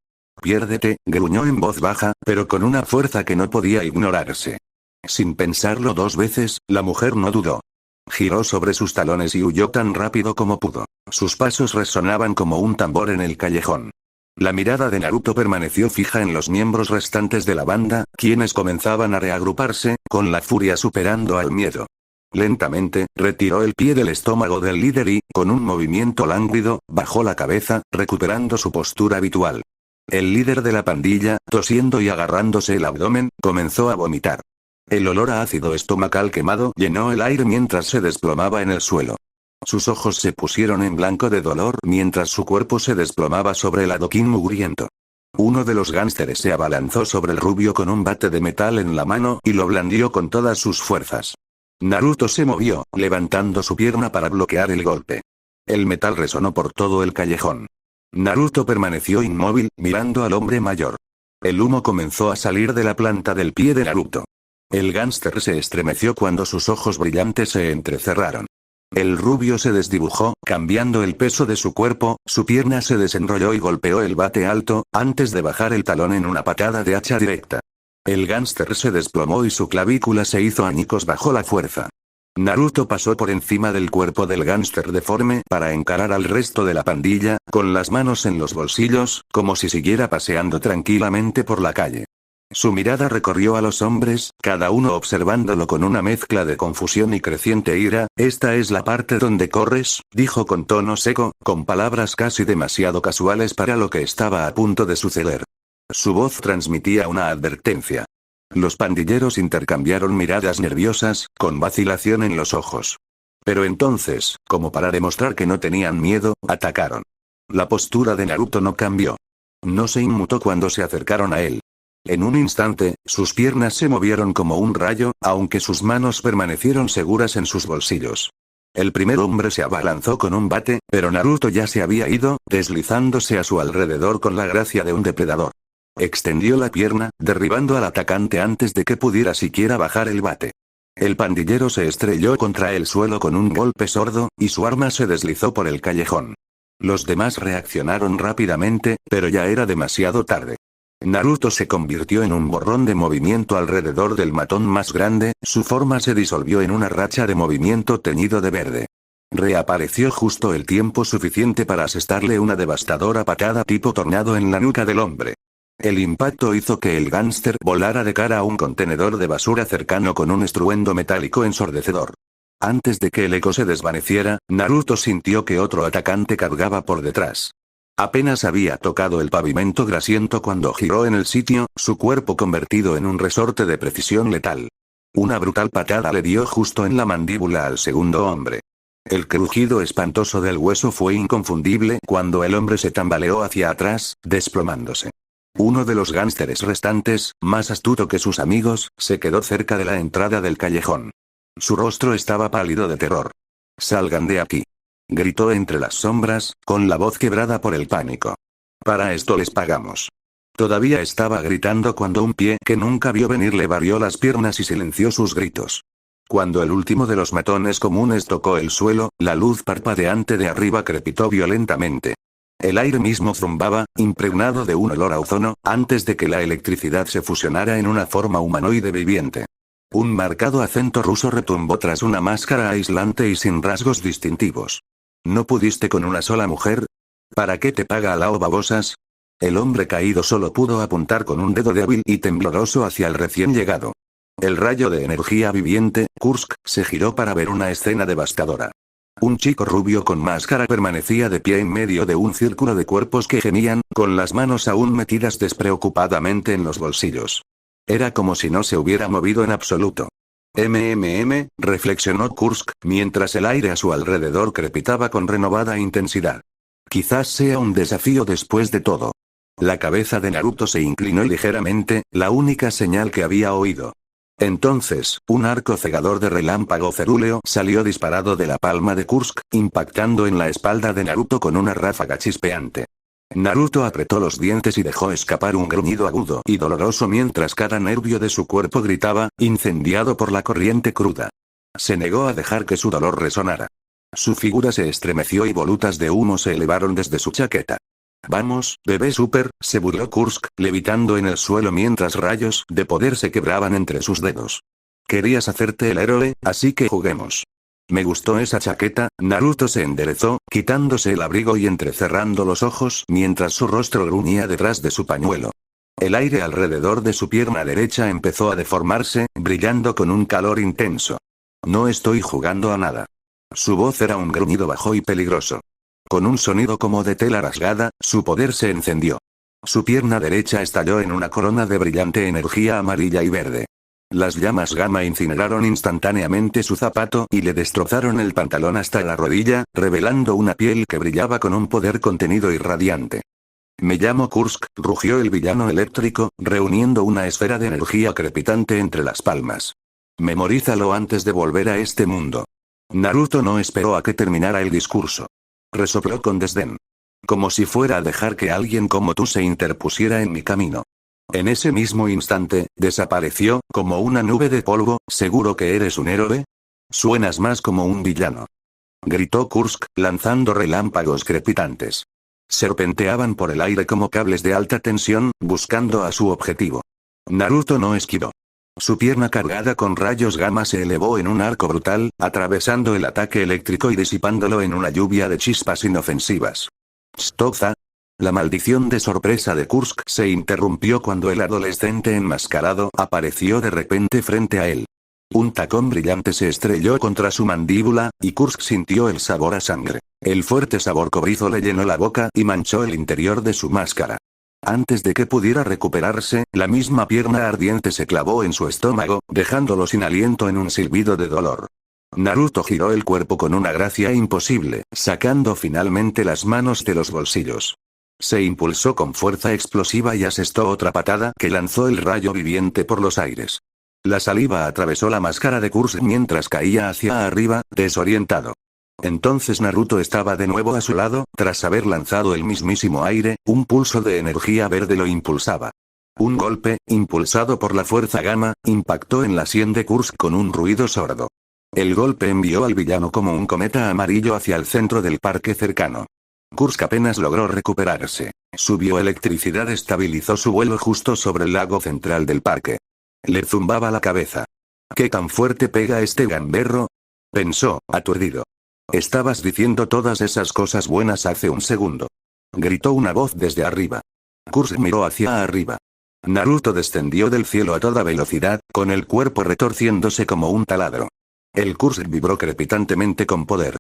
Piérdete, gruñó en voz baja, pero con una fuerza que no podía ignorarse. Sin pensarlo dos veces, la mujer no dudó. Giró sobre sus talones y huyó tan rápido como pudo. Sus pasos resonaban como un tambor en el callejón. La mirada de Naruto permaneció fija en los miembros restantes de la banda, quienes comenzaban a reagruparse, con la furia superando al miedo. Lentamente, retiró el pie del estómago del líder y, con un movimiento lánguido, bajó la cabeza, recuperando su postura habitual. El líder de la pandilla, tosiendo y agarrándose el abdomen, comenzó a vomitar. El olor a ácido estomacal quemado llenó el aire mientras se desplomaba en el suelo. Sus ojos se pusieron en blanco de dolor mientras su cuerpo se desplomaba sobre el adoquín mugriento. Uno de los gánsteres se abalanzó sobre el rubio con un bate de metal en la mano y lo blandió con todas sus fuerzas. Naruto se movió, levantando su pierna para bloquear el golpe. El metal resonó por todo el callejón. Naruto permaneció inmóvil, mirando al hombre mayor. El humo comenzó a salir de la planta del pie de Naruto. El gánster se estremeció cuando sus ojos brillantes se entrecerraron. El rubio se desdibujó, cambiando el peso de su cuerpo, su pierna se desenrolló y golpeó el bate alto, antes de bajar el talón en una patada de hacha directa. El gánster se desplomó y su clavícula se hizo añicos bajo la fuerza. Naruto pasó por encima del cuerpo del gánster deforme para encarar al resto de la pandilla, con las manos en los bolsillos, como si siguiera paseando tranquilamente por la calle. Su mirada recorrió a los hombres, cada uno observándolo con una mezcla de confusión y creciente ira. «Esta es la parte donde corres», dijo con tono seco, con palabras casi demasiado casuales para lo que estaba a punto de suceder. Su voz transmitía una advertencia. Los pandilleros intercambiaron miradas nerviosas, con vacilación en los ojos. Pero entonces, como para demostrar que no tenían miedo, atacaron. La postura de Naruto no cambió. No se inmutó cuando se acercaron a él. En un instante, sus piernas se movieron como un rayo, aunque sus manos permanecieron seguras en sus bolsillos. El primer hombre se abalanzó con un bate, pero Naruto ya se había ido, deslizándose a su alrededor con la gracia de un depredador. Extendió la pierna, derribando al atacante antes de que pudiera siquiera bajar el bate. El pandillero se estrelló contra el suelo con un golpe sordo, y su arma se deslizó por el callejón. Los demás reaccionaron rápidamente, pero ya era demasiado tarde. Naruto se convirtió en un borrón de movimiento alrededor del matón más grande, su forma se disolvió en una racha de movimiento teñido de verde. Reapareció justo el tiempo suficiente para asestarle una devastadora patada tipo tornado en la nuca del hombre. El impacto hizo que el gánster volara de cara a un contenedor de basura cercano con un estruendo metálico ensordecedor. Antes de que el eco se desvaneciera, Naruto sintió que otro atacante cargaba por detrás. Apenas había tocado el pavimento grasiento cuando giró en el sitio, su cuerpo convertido en un resorte de precisión letal. Una brutal patada le dio justo en la mandíbula al segundo hombre. El crujido espantoso del hueso fue inconfundible cuando el hombre se tambaleó hacia atrás, desplomándose. Uno de los gánsteres restantes, más astuto que sus amigos, se quedó cerca de la entrada del callejón. Su rostro estaba pálido de terror. «Salgan de aquí», gritó entre las sombras, con la voz quebrada por el pánico. «Para esto les pagamos». Todavía estaba gritando cuando un pie que nunca vio venir le barrió las piernas y silenció sus gritos. Cuando el último de los matones comunes tocó el suelo, la luz parpadeante de arriba crepitó violentamente. El aire mismo zumbaba, impregnado de un olor a ozono, antes de que la electricidad se fusionara en una forma humanoide viviente. Un marcado acento ruso retumbó tras una máscara aislante y sin rasgos distintivos. ¿No pudiste con una sola mujer? ¿Para qué te paga Alao babosas? El hombre caído solo pudo apuntar con un dedo débil y tembloroso hacia el recién llegado. El rayo de energía viviente, Kursk, se giró para ver una escena devastadora. Un chico rubio con máscara permanecía de pie en medio de un círculo de cuerpos que gemían, con las manos aún metidas despreocupadamente en los bolsillos. Era como si no se hubiera movido en absoluto. Reflexionó Kursk, mientras el aire a su alrededor crepitaba con renovada intensidad. Quizás sea un desafío después de todo. La cabeza de Naruto se inclinó ligeramente, la única señal que había oído. Entonces, un arco cegador de relámpago cerúleo salió disparado de la palma de Kursk, impactando en la espalda de Naruto con una ráfaga chispeante. Naruto apretó los dientes y dejó escapar un gruñido agudo y doloroso mientras cada nervio de su cuerpo gritaba, incendiado por la corriente cruda. Se negó a dejar que su dolor resonara. Su figura se estremeció y volutas de humo se elevaron desde su chaqueta. Vamos, bebé super, se burló Kursk, levitando en el suelo mientras rayos de poder se quebraban entre sus dedos. Querías hacerte el héroe, así que juguemos. Me gustó esa chaqueta. Naruto se enderezó, quitándose el abrigo y entrecerrando los ojos mientras su rostro gruñía detrás de su pañuelo. El aire alrededor de su pierna derecha empezó a deformarse, brillando con un calor intenso. No estoy jugando a nada. Su voz era un gruñido bajo y peligroso. Con un sonido como de tela rasgada, su poder se encendió. Su pierna derecha estalló en una corona de brillante energía amarilla y verde. Las llamas gamma incineraron instantáneamente su zapato y le destrozaron el pantalón hasta la rodilla, revelando una piel que brillaba con un poder contenido y radiante. Me llamo Kursk, rugió el villano eléctrico, reuniendo una esfera de energía crepitante entre las palmas. Memorízalo antes de volver a este mundo. Naruto no esperó a que terminara el discurso. Resopló con desdén. Como si fuera a dejar que alguien como tú se interpusiera en mi camino. En ese mismo instante, desapareció, como una nube de polvo. ¿Seguro que eres un héroe? Suenas más como un villano. Gritó Kursk, lanzando relámpagos crepitantes. Serpenteaban por el aire como cables de alta tensión, buscando a su objetivo. Naruto no esquivó. Su pierna cargada con rayos gamma se elevó en un arco brutal, atravesando el ataque eléctrico y disipándolo en una lluvia de chispas inofensivas. ¡Stoza! La maldición de sorpresa de Kursk se interrumpió cuando el adolescente enmascarado apareció de repente frente a él. Un tacón brillante se estrelló contra su mandíbula, y Kursk sintió el sabor a sangre. El fuerte sabor cobrizo le llenó la boca y manchó el interior de su máscara. Antes de que pudiera recuperarse, la misma pierna ardiente se clavó en su estómago, dejándolo sin aliento en un silbido de dolor. Naruto giró el cuerpo con una gracia imposible, sacando finalmente las manos de los bolsillos. Se impulsó con fuerza explosiva y asestó otra patada que lanzó el rayo viviente por los aires. La saliva atravesó la máscara de Kursk mientras caía hacia arriba, desorientado. Entonces Naruto estaba de nuevo a su lado, tras haber lanzado el mismísimo aire, un pulso de energía verde lo impulsaba. Un golpe, impulsado por la fuerza gamma, impactó en la sien de Kursk con un ruido sordo. El golpe envió al villano como un cometa amarillo hacia el centro del parque cercano. Kursk apenas logró recuperarse. Su bioelectricidad estabilizó su vuelo justo sobre el lago central del parque. Le zumbaba la cabeza. ¿Qué tan fuerte pega este gamberro? Pensó, aturdido. Estabas diciendo todas esas cosas buenas hace un segundo. Gritó una voz desde arriba. Kursk miró hacia arriba. Naruto descendió del cielo a toda velocidad, con el cuerpo retorciéndose como un taladro. El Kursk vibró crepitantemente con poder.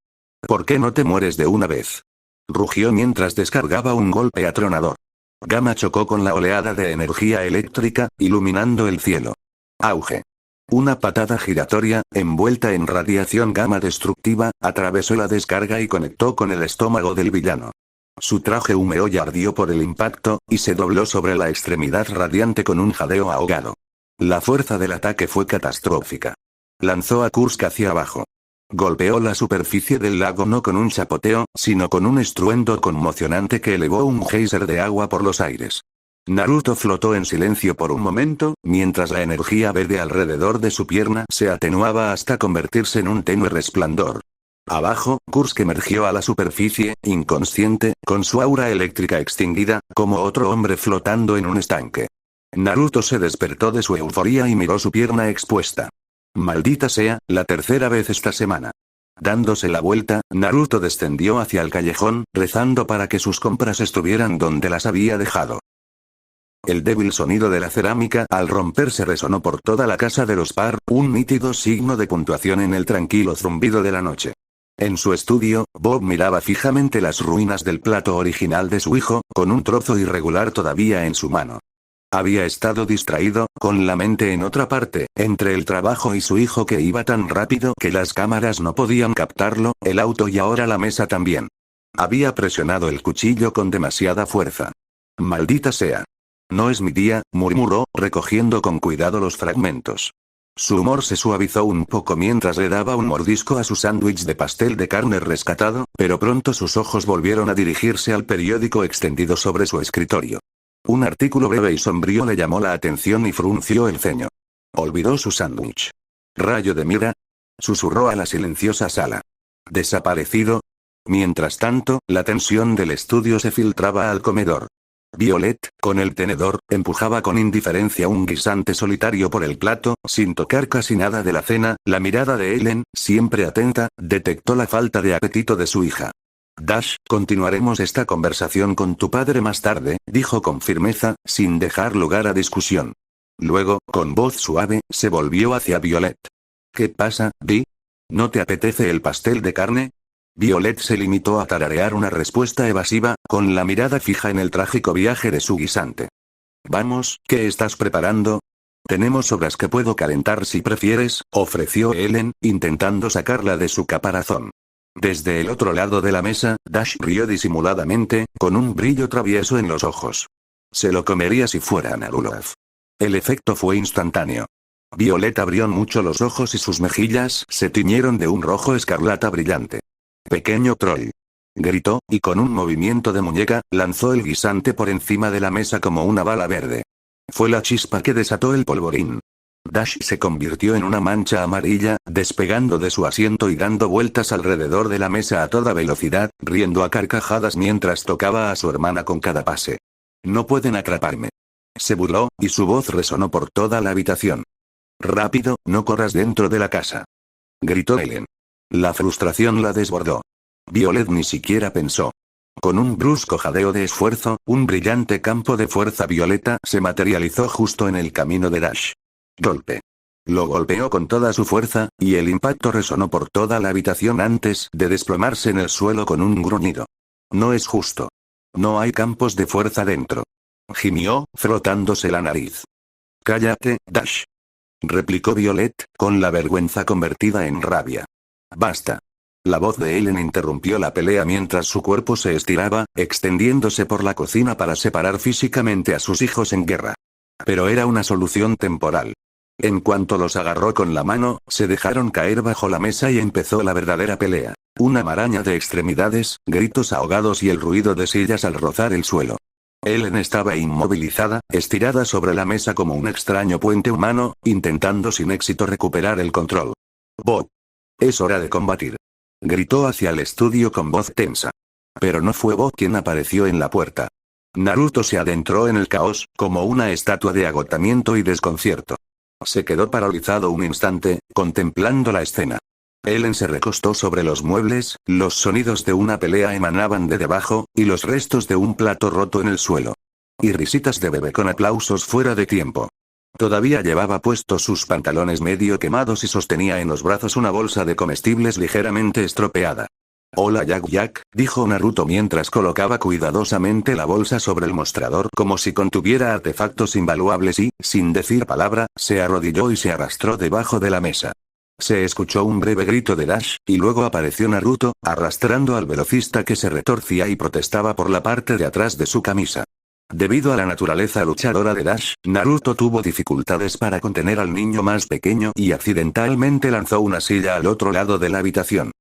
¿Por qué no te mueres de una vez? Rugió mientras descargaba un golpe atronador. Gamma chocó con la oleada de energía eléctrica, iluminando el cielo. Auge. Una patada giratoria, envuelta en radiación gamma destructiva, atravesó la descarga y conectó con el estómago del villano. Su traje humeó y ardió por el impacto, y se dobló sobre la extremidad radiante con un jadeo ahogado. La fuerza del ataque fue catastrófica. Lanzó a Kursk hacia abajo. Golpeó la superficie del lago no con un chapoteo, sino con un estruendo conmocionante que elevó un geyser de agua por los aires. Naruto flotó en silencio por un momento, mientras la energía verde alrededor de su pierna se atenuaba hasta convertirse en un tenue resplandor. Abajo, Kursk emergió a la superficie, inconsciente, con su aura eléctrica extinguida, como otro hombre flotando en un estanque. Naruto se despertó de su euforía y miró su pierna expuesta. Maldita sea, la tercera vez esta semana. Dándose la vuelta, Naruto descendió hacia el callejón, rezando para que sus compras estuvieran donde las había dejado. El débil sonido de la cerámica al romperse resonó por toda la casa de los Parr, un nítido signo de puntuación en el tranquilo zumbido de la noche. En su estudio, Bob miraba fijamente las ruinas del plato original de su hijo, con un trozo irregular todavía en su mano. Había estado distraído, con la mente en otra parte, entre el trabajo y su hijo que iba tan rápido que las cámaras no podían captarlo, el auto y ahora la mesa también. Había presionado el cuchillo con demasiada fuerza. Maldita sea. No es mi día, murmuró, recogiendo con cuidado los fragmentos. Su humor se suavizó un poco mientras le daba un mordisco a su sándwich de pastel de carne rescatado, pero pronto sus ojos volvieron a dirigirse al periódico extendido sobre su escritorio. Un artículo breve y sombrío le llamó la atención y frunció el ceño. Olvidó su sándwich. ¿Rayo de mira? Susurró a la silenciosa sala. ¿Desaparecido? Mientras tanto, la tensión del estudio se filtraba al comedor. Violet, con el tenedor, empujaba con indiferencia un guisante solitario por el plato, sin tocar casi nada de la cena. La mirada de Ellen, siempre atenta, detectó la falta de apetito de su hija. Dash, continuaremos esta conversación con tu padre más tarde, dijo con firmeza, sin dejar lugar a discusión. Luego, con voz suave, se volvió hacia Violet. ¿Qué pasa, Vi? ¿No te apetece el pastel de carne? Violet se limitó a tararear una respuesta evasiva, con la mirada fija en el trágico viaje de su guisante. Vamos, ¿qué estás preparando? Tenemos sobras que puedo calentar si prefieres, ofreció Ellen, intentando sacarla de su caparazón. Desde el otro lado de la mesa, Dash rió disimuladamente, con un brillo travieso en los ojos. Se lo comería si fuera Narulov. El efecto fue instantáneo. Violet abrió mucho los ojos y sus mejillas se tiñeron de un rojo escarlata brillante. «Pequeño troll», gritó, y con un movimiento de muñeca, lanzó el guisante por encima de la mesa como una bala verde. Fue la chispa que desató el polvorín. Dash se convirtió en una mancha amarilla, despegando de su asiento y dando vueltas alrededor de la mesa a toda velocidad, riendo a carcajadas mientras tocaba a su hermana con cada pase. «No pueden atraparme», se burló, y su voz resonó por toda la habitación. «Rápido, no corras dentro de la casa», gritó Ellen. La frustración la desbordó. Violet ni siquiera pensó. Con un brusco jadeo de esfuerzo, un brillante campo de fuerza violeta se materializó justo en el camino de Dash. Golpe. Lo golpeó con toda su fuerza, y el impacto resonó por toda la habitación antes de desplomarse en el suelo con un gruñido. «No es justo. No hay campos de fuerza dentro», gimió, frotándose la nariz. «Cállate, Dash», replicó Violet, con la vergüenza convertida en rabia. «Basta». La voz de Ellen interrumpió la pelea mientras su cuerpo se estiraba, extendiéndose por la cocina para separar físicamente a sus hijos en guerra. Pero era una solución temporal. En cuanto los agarró con la mano, se dejaron caer bajo la mesa y empezó la verdadera pelea. Una maraña de extremidades, gritos ahogados y el ruido de sillas al rozar el suelo. Ellen estaba inmovilizada, estirada sobre la mesa como un extraño puente humano, intentando sin éxito recuperar el control. «Bob. Es hora de combatir», gritó hacia el estudio con voz tensa. Pero no fue Bob quien apareció en la puerta. Naruto se adentró en el caos, como una estatua de agotamiento y desconcierto. Se quedó paralizado un instante, contemplando la escena. Ellen se recostó sobre los muebles, los sonidos de una pelea emanaban de debajo, y los restos de un plato roto en el suelo. Y risitas de bebé con aplausos fuera de tiempo. Todavía llevaba puestos sus pantalones medio quemados y sostenía en los brazos una bolsa de comestibles ligeramente estropeada. «Hola Jack», dijo Naruto mientras colocaba cuidadosamente la bolsa sobre el mostrador como si contuviera artefactos invaluables y, sin decir palabra, se arrodilló y se arrastró debajo de la mesa. Se escuchó un breve grito de Dash, y luego apareció Naruto, arrastrando al velocista que se retorcía y protestaba por la parte de atrás de su camisa. Debido a la naturaleza luchadora de Dash, Naruto tuvo dificultades para contener al niño más pequeño y accidentalmente lanzó una silla al otro lado de la habitación.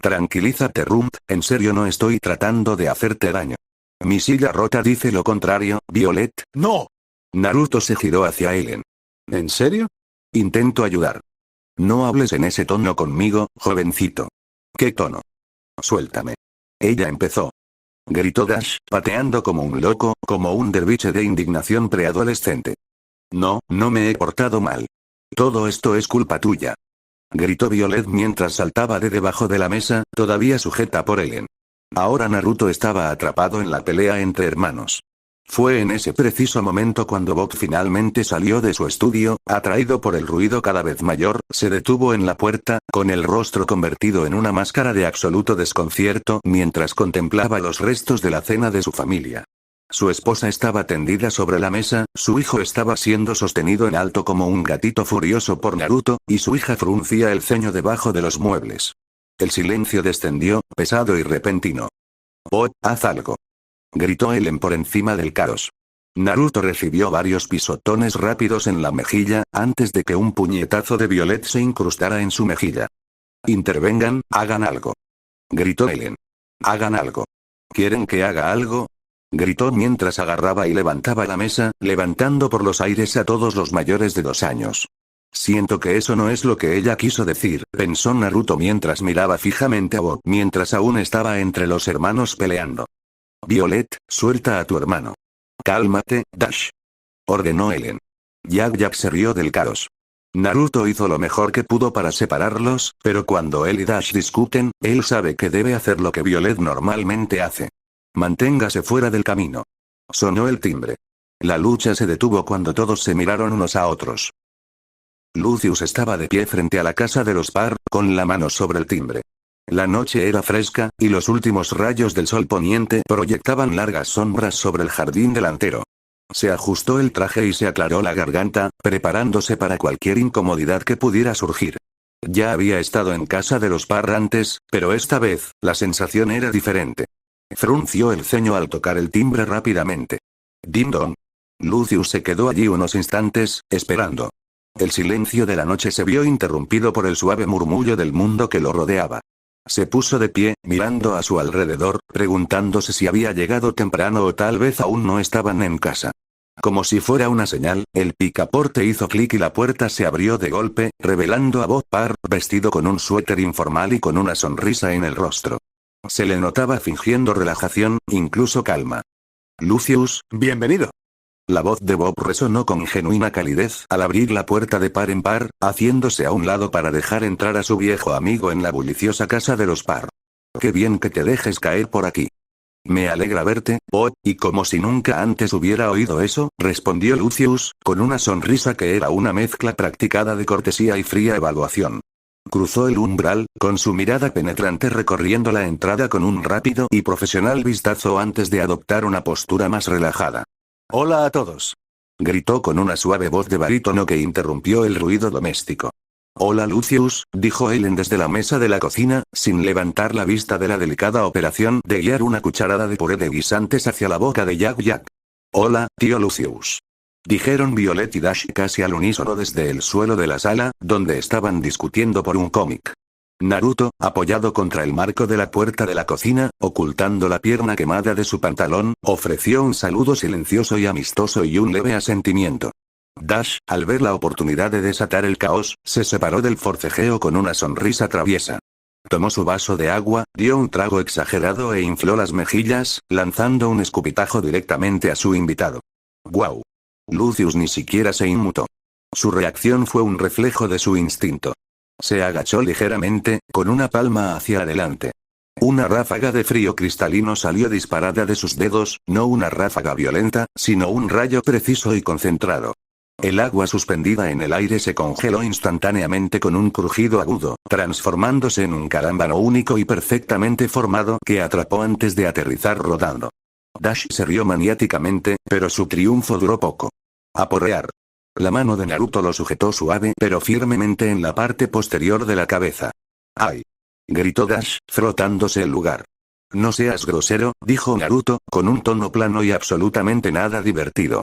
«Tranquilízate Rump, en serio no estoy tratando de hacerte daño. Mi silla rota dice lo contrario, Violet». «No». Naruto se giró hacia Ellen. «¿En serio?» «Intento ayudar». «No hables en ese tono conmigo, jovencito». «¿Qué tono?» «Suéltame». Ella empezó. Gritó Dash, pateando como un loco, como un derviche de indignación preadolescente. «No, no me he portado mal. Todo esto es culpa tuya», gritó Violet mientras saltaba de debajo de la mesa, todavía sujeta por Ellen. Ahora Naruto estaba atrapado en la pelea entre hermanos. Fue en ese preciso momento cuando Bob finalmente salió de su estudio, atraído por el ruido cada vez mayor, se detuvo en la puerta, con el rostro convertido en una máscara de absoluto desconcierto mientras contemplaba los restos de la cena de su familia. Su esposa estaba tendida sobre la mesa, su hijo estaba siendo sostenido en alto como un gatito furioso por Naruto, y su hija fruncía el ceño debajo de los muebles. El silencio descendió, pesado y repentino. «Bob, haz algo», gritó Ellen por encima del caos. Naruto recibió varios pisotones rápidos en la mejilla, antes de que un puñetazo de Violet se incrustara en su mejilla. «Intervengan, hagan algo», gritó Ellen. «Hagan algo». «¿Quieren que haga algo?», gritó mientras agarraba y levantaba la mesa, levantando por los aires a todos los mayores de 2 años. Siento que eso no es lo que ella quiso decir, pensó Naruto mientras miraba fijamente a Bob mientras aún estaba entre los hermanos peleando. Violet, suelta a tu hermano. Cálmate, Dash. Ordenó Ellen. Jack se rió del caos. Naruto hizo lo mejor que pudo para separarlos, pero cuando él y Dash discuten, él sabe que debe hacer lo que Violet normalmente hace. Manténgase fuera del camino. Sonó el timbre. La lucha se detuvo cuando todos se miraron unos a otros. Lucius estaba de pie frente a la casa de los Parr, con la mano sobre el timbre. La noche era fresca, y los últimos rayos del sol poniente proyectaban largas sombras sobre el jardín delantero. Se ajustó el traje y se aclaró la garganta, preparándose para cualquier incomodidad que pudiera surgir. Ya había estado en casa de los Parr antes, pero esta vez, la sensación era diferente. Frunció el ceño al tocar el timbre rápidamente. Ding dong. Lucius se quedó allí unos instantes, esperando. El silencio de la noche se vio interrumpido por el suave murmullo del mundo que lo rodeaba. Se puso de pie, mirando a su alrededor, preguntándose si había llegado temprano o tal vez aún no estaban en casa. Como si fuera una señal, el picaporte hizo clic y la puerta se abrió de golpe, revelando a Bob Parr, vestido con un suéter informal y con una sonrisa en el rostro. Se le notaba fingiendo relajación, incluso calma. Lucius, bienvenido. La voz de Bob resonó con genuina calidez al abrir la puerta de par en par, haciéndose a un lado para dejar entrar a su viejo amigo en la bulliciosa casa de los Parr. Qué bien que te dejes caer por aquí. Me alegra verte, Bob, y como si nunca antes hubiera oído eso, respondió Lucius, con una sonrisa que era una mezcla practicada de cortesía y fría evaluación. Cruzó el umbral, con su mirada penetrante recorriendo la entrada con un rápido y profesional vistazo antes de adoptar una postura más relajada. Hola a todos. Gritó con una suave voz de barítono que interrumpió el ruido doméstico. Hola Lucius, dijo Ellen desde la mesa de la cocina, sin levantar la vista de la delicada operación de guiar una cucharada de puré de guisantes hacia la boca de Jack. Hola, tío Lucius. Dijeron Violet y Dash casi al unísono desde el suelo de la sala, donde estaban discutiendo por un cómic. Naruto, apoyado contra el marco de la puerta de la cocina, ocultando la pierna quemada de su pantalón, ofreció un saludo silencioso y amistoso y un leve asentimiento. Dash, al ver la oportunidad de desatar el caos, se separó del forcejeo con una sonrisa traviesa. Tomó su vaso de agua, dio un trago exagerado e infló las mejillas, lanzando un escupitajo directamente a su invitado. ¡Guau! Lucius ni siquiera se inmutó. Su reacción fue un reflejo de su instinto. Se agachó ligeramente, con una palma hacia adelante. Una ráfaga de frío cristalino salió disparada de sus dedos, no una ráfaga violenta, sino un rayo preciso y concentrado. El agua suspendida en el aire se congeló instantáneamente con un crujido agudo, transformándose en un carámbano único y perfectamente formado que atrapó antes de aterrizar rodando. Dash se rió maniáticamente, pero su triunfo duró poco. Aporrear. La mano de Naruto lo sujetó suave pero firmemente en la parte posterior de la cabeza. ¡Ay! Gritó Dash, frotándose el lugar. No seas grosero, dijo Naruto, con un tono plano y absolutamente nada divertido.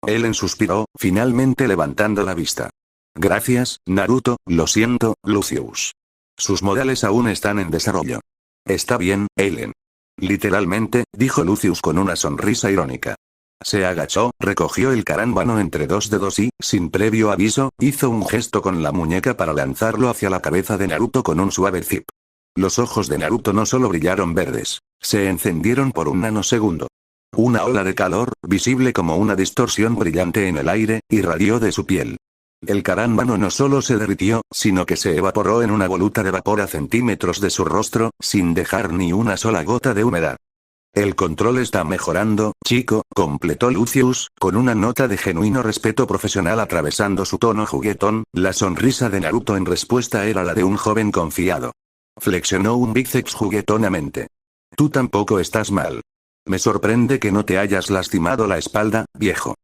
Ellen suspiró, finalmente levantando la vista. Gracias, Naruto, lo siento, Lucius. Sus modales aún están en desarrollo. Está bien, Ellen. Literalmente, dijo Lucius con una sonrisa irónica. Se agachó, recogió el carámbano entre dos dedos y, sin previo aviso, hizo un gesto con la muñeca para lanzarlo hacia la cabeza de Naruto con un suave zip. Los ojos de Naruto no solo brillaron verdes, se encendieron por un nanosegundo. Una ola de calor, visible como una distorsión brillante en el aire, irradió de su piel. El carámbano no solo se derritió, sino que se evaporó en una voluta de vapor a centímetros de su rostro, sin dejar ni una sola gota de humedad. El control está mejorando, chico, completó Lucius, con una nota de genuino respeto profesional atravesando su tono juguetón. La sonrisa de Naruto en respuesta era la de un joven confiado. Flexionó un bíceps juguetonamente. Tú tampoco estás mal. Me sorprende que no te hayas lastimado la espalda, viejo.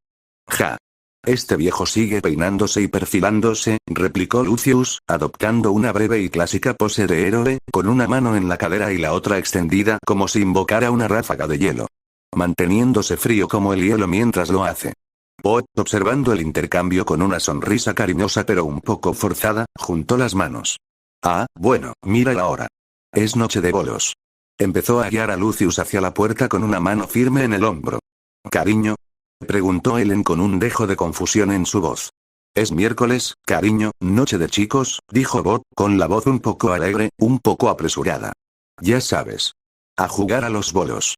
Ja. Este viejo sigue peinándose y perfilándose, replicó Lucius, adoptando una breve y clásica pose de héroe, con una mano en la cadera y la otra extendida como si invocara una ráfaga de hielo. Manteniéndose frío como el hielo mientras lo hace. Bob, observando el intercambio con una sonrisa cariñosa pero un poco forzada, juntó las manos. Ah, bueno, mira la hora. Es noche de bolos. Empezó a guiar a Lucius hacia la puerta con una mano firme en el hombro. Cariño, preguntó Ellen con un dejo de confusión en su voz. Es miércoles, cariño, noche de chicos, dijo Bob, con la voz un poco alegre, un poco apresurada. Ya sabes. A jugar a los bolos.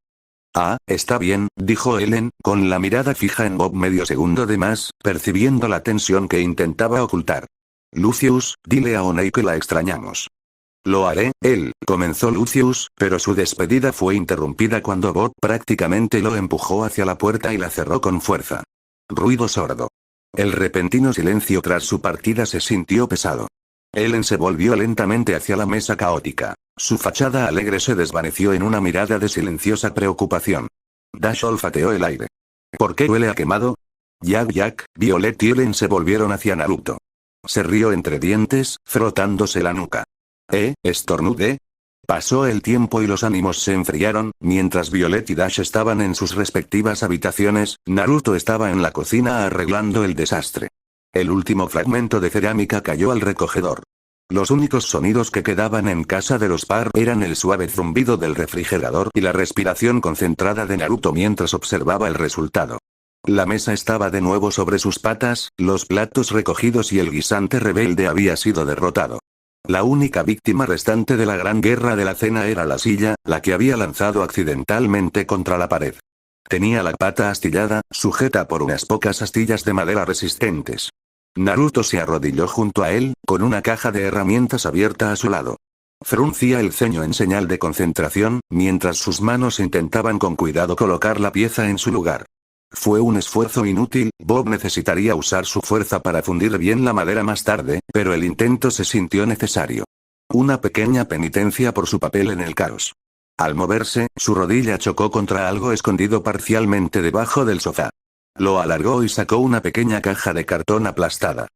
Ah, está bien, dijo Ellen, con la mirada fija en Bob medio segundo de más, percibiendo la tensión que intentaba ocultar. Lucius, dile a Oney que la extrañamos. Lo haré, comenzó Lucius, pero su despedida fue interrumpida cuando Bob prácticamente lo empujó hacia la puerta y la cerró con fuerza. Ruido sordo. El repentino silencio tras su partida se sintió pesado. Ellen se volvió lentamente hacia la mesa caótica. Su fachada alegre se desvaneció en una mirada de silenciosa preocupación. Dash olfateó el aire. ¿Por qué huele a quemado? Jack, Violet y Ellen se volvieron hacia Naruto. Se rió entre dientes, frotándose la nuca. Estornudé. Pasó el tiempo y los ánimos se enfriaron, mientras Violet y Dash estaban en sus respectivas habitaciones, Naruto estaba en la cocina arreglando el desastre. El último fragmento de cerámica cayó al recogedor. Los únicos sonidos que quedaban en casa de los Parr eran el suave zumbido del refrigerador y la respiración concentrada de Naruto mientras observaba el resultado. La mesa estaba de nuevo sobre sus patas, los platos recogidos y el guisante rebelde había sido derrotado. La única víctima restante de la gran guerra de la cena era la silla, la que había lanzado accidentalmente contra la pared. Tenía la pata astillada, sujeta por unas pocas astillas de madera resistentes. Naruto se arrodilló junto a él, con una caja de herramientas abierta a su lado. Fruncía el ceño en señal de concentración, mientras sus manos intentaban con cuidado colocar la pieza en su lugar. Fue un esfuerzo inútil, Bob necesitaría usar su fuerza para fundir bien la madera más tarde, pero el intento se sintió necesario. Una pequeña penitencia por su papel en el caos. Al moverse, su rodilla chocó contra algo escondido parcialmente debajo del sofá. Lo alargó y sacó una pequeña caja de cartón aplastada.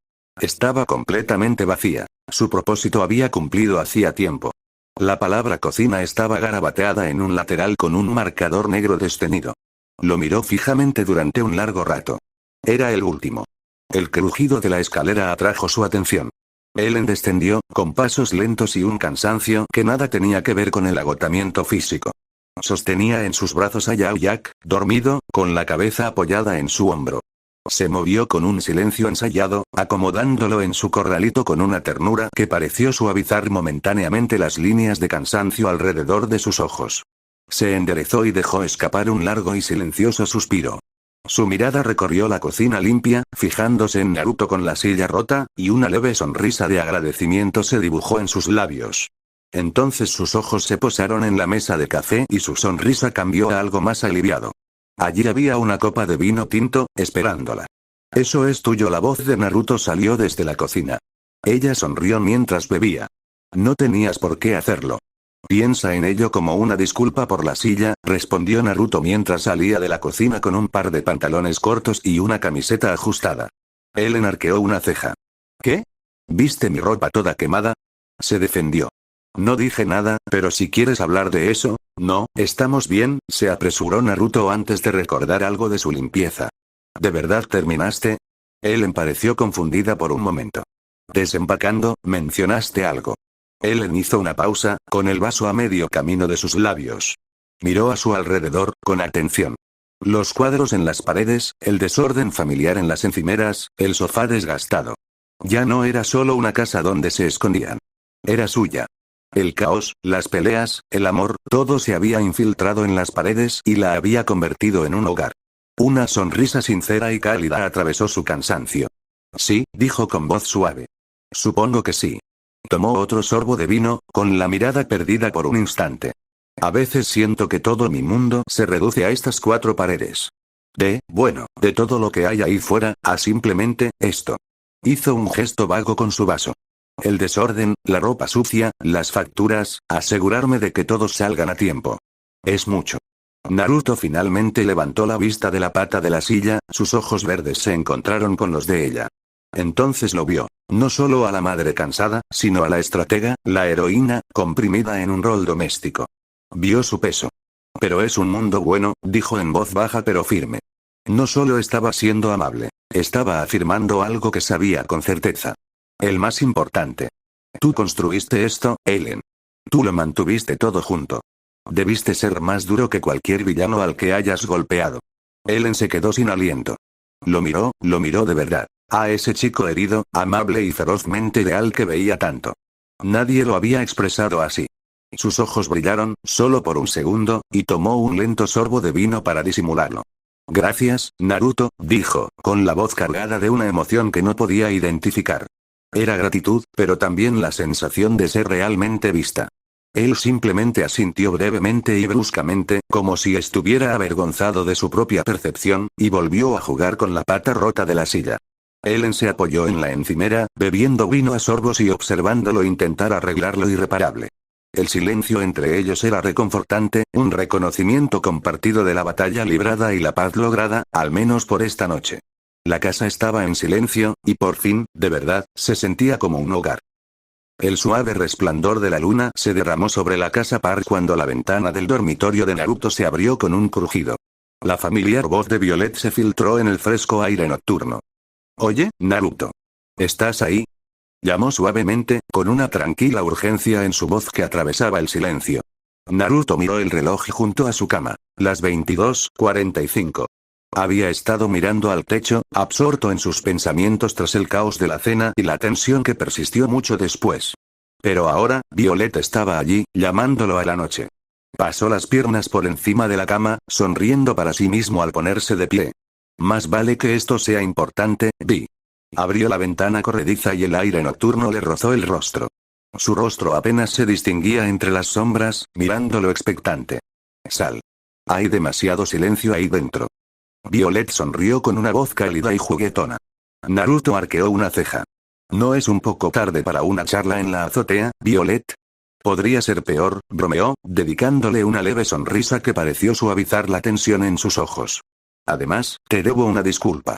Estaba completamente vacía. Su propósito había cumplido hacía tiempo. La palabra cocina estaba garabateada en un lateral con un marcador negro destenido. Lo miró fijamente durante un largo rato. Era el último. El crujido de la escalera atrajo su atención. Ellen descendió, con pasos lentos y un cansancio que nada tenía que ver con el agotamiento físico. Sostenía en sus brazos a Jack, dormido, con la cabeza apoyada en su hombro. Se movió con un silencio ensayado, acomodándolo en su corralito con una ternura que pareció suavizar momentáneamente las líneas de cansancio alrededor de sus ojos. Se enderezó y dejó escapar un largo y silencioso suspiro. Su mirada recorrió la cocina limpia, fijándose en Naruto con la silla rota, y una leve sonrisa de agradecimiento se dibujó en sus labios. Entonces sus ojos se posaron en la mesa de café y su sonrisa cambió a algo más aliviado. Allí había una copa de vino tinto, esperándola. Eso es tuyo. La voz de Naruto salió desde la cocina. Ella sonrió mientras bebía. No tenías por qué hacerlo. Piensa en ello como una disculpa por la silla, respondió Naruto mientras salía de la cocina con un par de pantalones cortos y una camiseta ajustada. Ellen arqueó una ceja. ¿Qué? ¿Viste mi ropa toda quemada? Se defendió. No dije nada, pero si quieres hablar de eso, no, estamos bien, se apresuró Naruto antes de recordar algo de su limpieza. ¿De verdad terminaste? Ellen pareció confundida por un momento. Desempacando, mencionaste algo. Ellen hizo una pausa, con el vaso a medio camino de sus labios. Miró a su alrededor, con atención. Los cuadros en las paredes, el desorden familiar en las encimeras, el sofá desgastado. Ya no era solo una casa donde se escondían. Era suya. El caos, las peleas, el amor, todo se había infiltrado en las paredes y la había convertido en un hogar. Una sonrisa sincera y cálida atravesó su cansancio. Sí, dijo con voz suave. Supongo que sí. Tomó otro sorbo de vino, con la mirada perdida por un instante. A veces siento que todo mi mundo se reduce a estas 4 paredes. De todo lo que hay ahí fuera, a simplemente, esto. Hizo un gesto vago con su vaso. El desorden, la ropa sucia, las facturas, asegurarme de que todos salgan a tiempo. Es mucho. Naruto finalmente levantó la vista de la pata de la silla, sus ojos verdes se encontraron con los de ella. Entonces lo vio. No solo a la madre cansada, sino a la estratega, la heroína, comprimida en un rol doméstico. Vio su peso. Pero es un mundo bueno, dijo en voz baja pero firme. No solo estaba siendo amable, estaba afirmando algo que sabía con certeza. El más importante. Tú construiste esto, Ellen. Tú lo mantuviste todo junto. Debiste ser más duro que cualquier villano al que hayas golpeado. Ellen se quedó sin aliento. Lo miró de verdad. A ese chico herido, amable y ferozmente leal que veía tanto. Nadie lo había expresado así. Sus ojos brillaron, solo por un segundo, y tomó un lento sorbo de vino para disimularlo. Gracias, Naruto, dijo, con la voz cargada de una emoción que no podía identificar. Era gratitud, pero también la sensación de ser realmente vista. Él simplemente asintió brevemente y bruscamente, como si estuviera avergonzado de su propia percepción, y volvió a jugar con la pata rota de la silla. Ellen se apoyó en la encimera, bebiendo vino a sorbos y observándolo intentar arreglar lo irreparable. El silencio entre ellos era reconfortante, un reconocimiento compartido de la batalla librada y la paz lograda, al menos por esta noche. La casa estaba en silencio, y por fin, de verdad, se sentía como un hogar. El suave resplandor de la luna se derramó sobre la casa Park cuando la ventana del dormitorio de Naruto se abrió con un crujido. La familiar voz de Violet se filtró en el fresco aire nocturno. «Oye, Naruto. ¿Estás ahí?», llamó suavemente, con una tranquila urgencia en su voz que atravesaba el silencio. Naruto miró el reloj junto a su cama. Las 22:45. Había estado mirando al techo, absorto en sus pensamientos tras el caos de la cena y la tensión que persistió mucho después. Pero ahora, Violet estaba allí, llamándolo a la noche. Pasó las piernas por encima de la cama, sonriendo para sí mismo al ponerse de pie. Más vale que esto sea importante, Vi. Abrió la ventana corrediza y el aire nocturno le rozó el rostro. Su rostro apenas se distinguía entre las sombras, mirándolo expectante. Sal. Hay demasiado silencio ahí dentro. Violet sonrió con una voz cálida y juguetona. Naruto arqueó una ceja. ¿No es un poco tarde para una charla en la azotea, Violet? Podría ser peor, bromeó, dedicándole una leve sonrisa que pareció suavizar la tensión en sus ojos. Además, te debo una disculpa.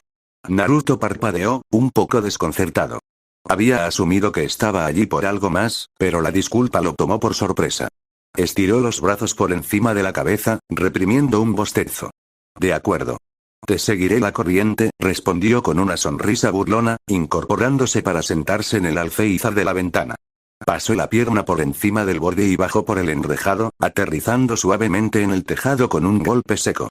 Naruto parpadeó, un poco desconcertado. Había asumido que estaba allí por algo más, pero la disculpa lo tomó por sorpresa. Estiró los brazos por encima de la cabeza, reprimiendo un bostezo. De acuerdo. Te seguiré la corriente, respondió con una sonrisa burlona, incorporándose para sentarse en el alféizar de la ventana. Pasó la pierna por encima del borde y bajó por el enrejado, aterrizando suavemente en el tejado con un golpe seco.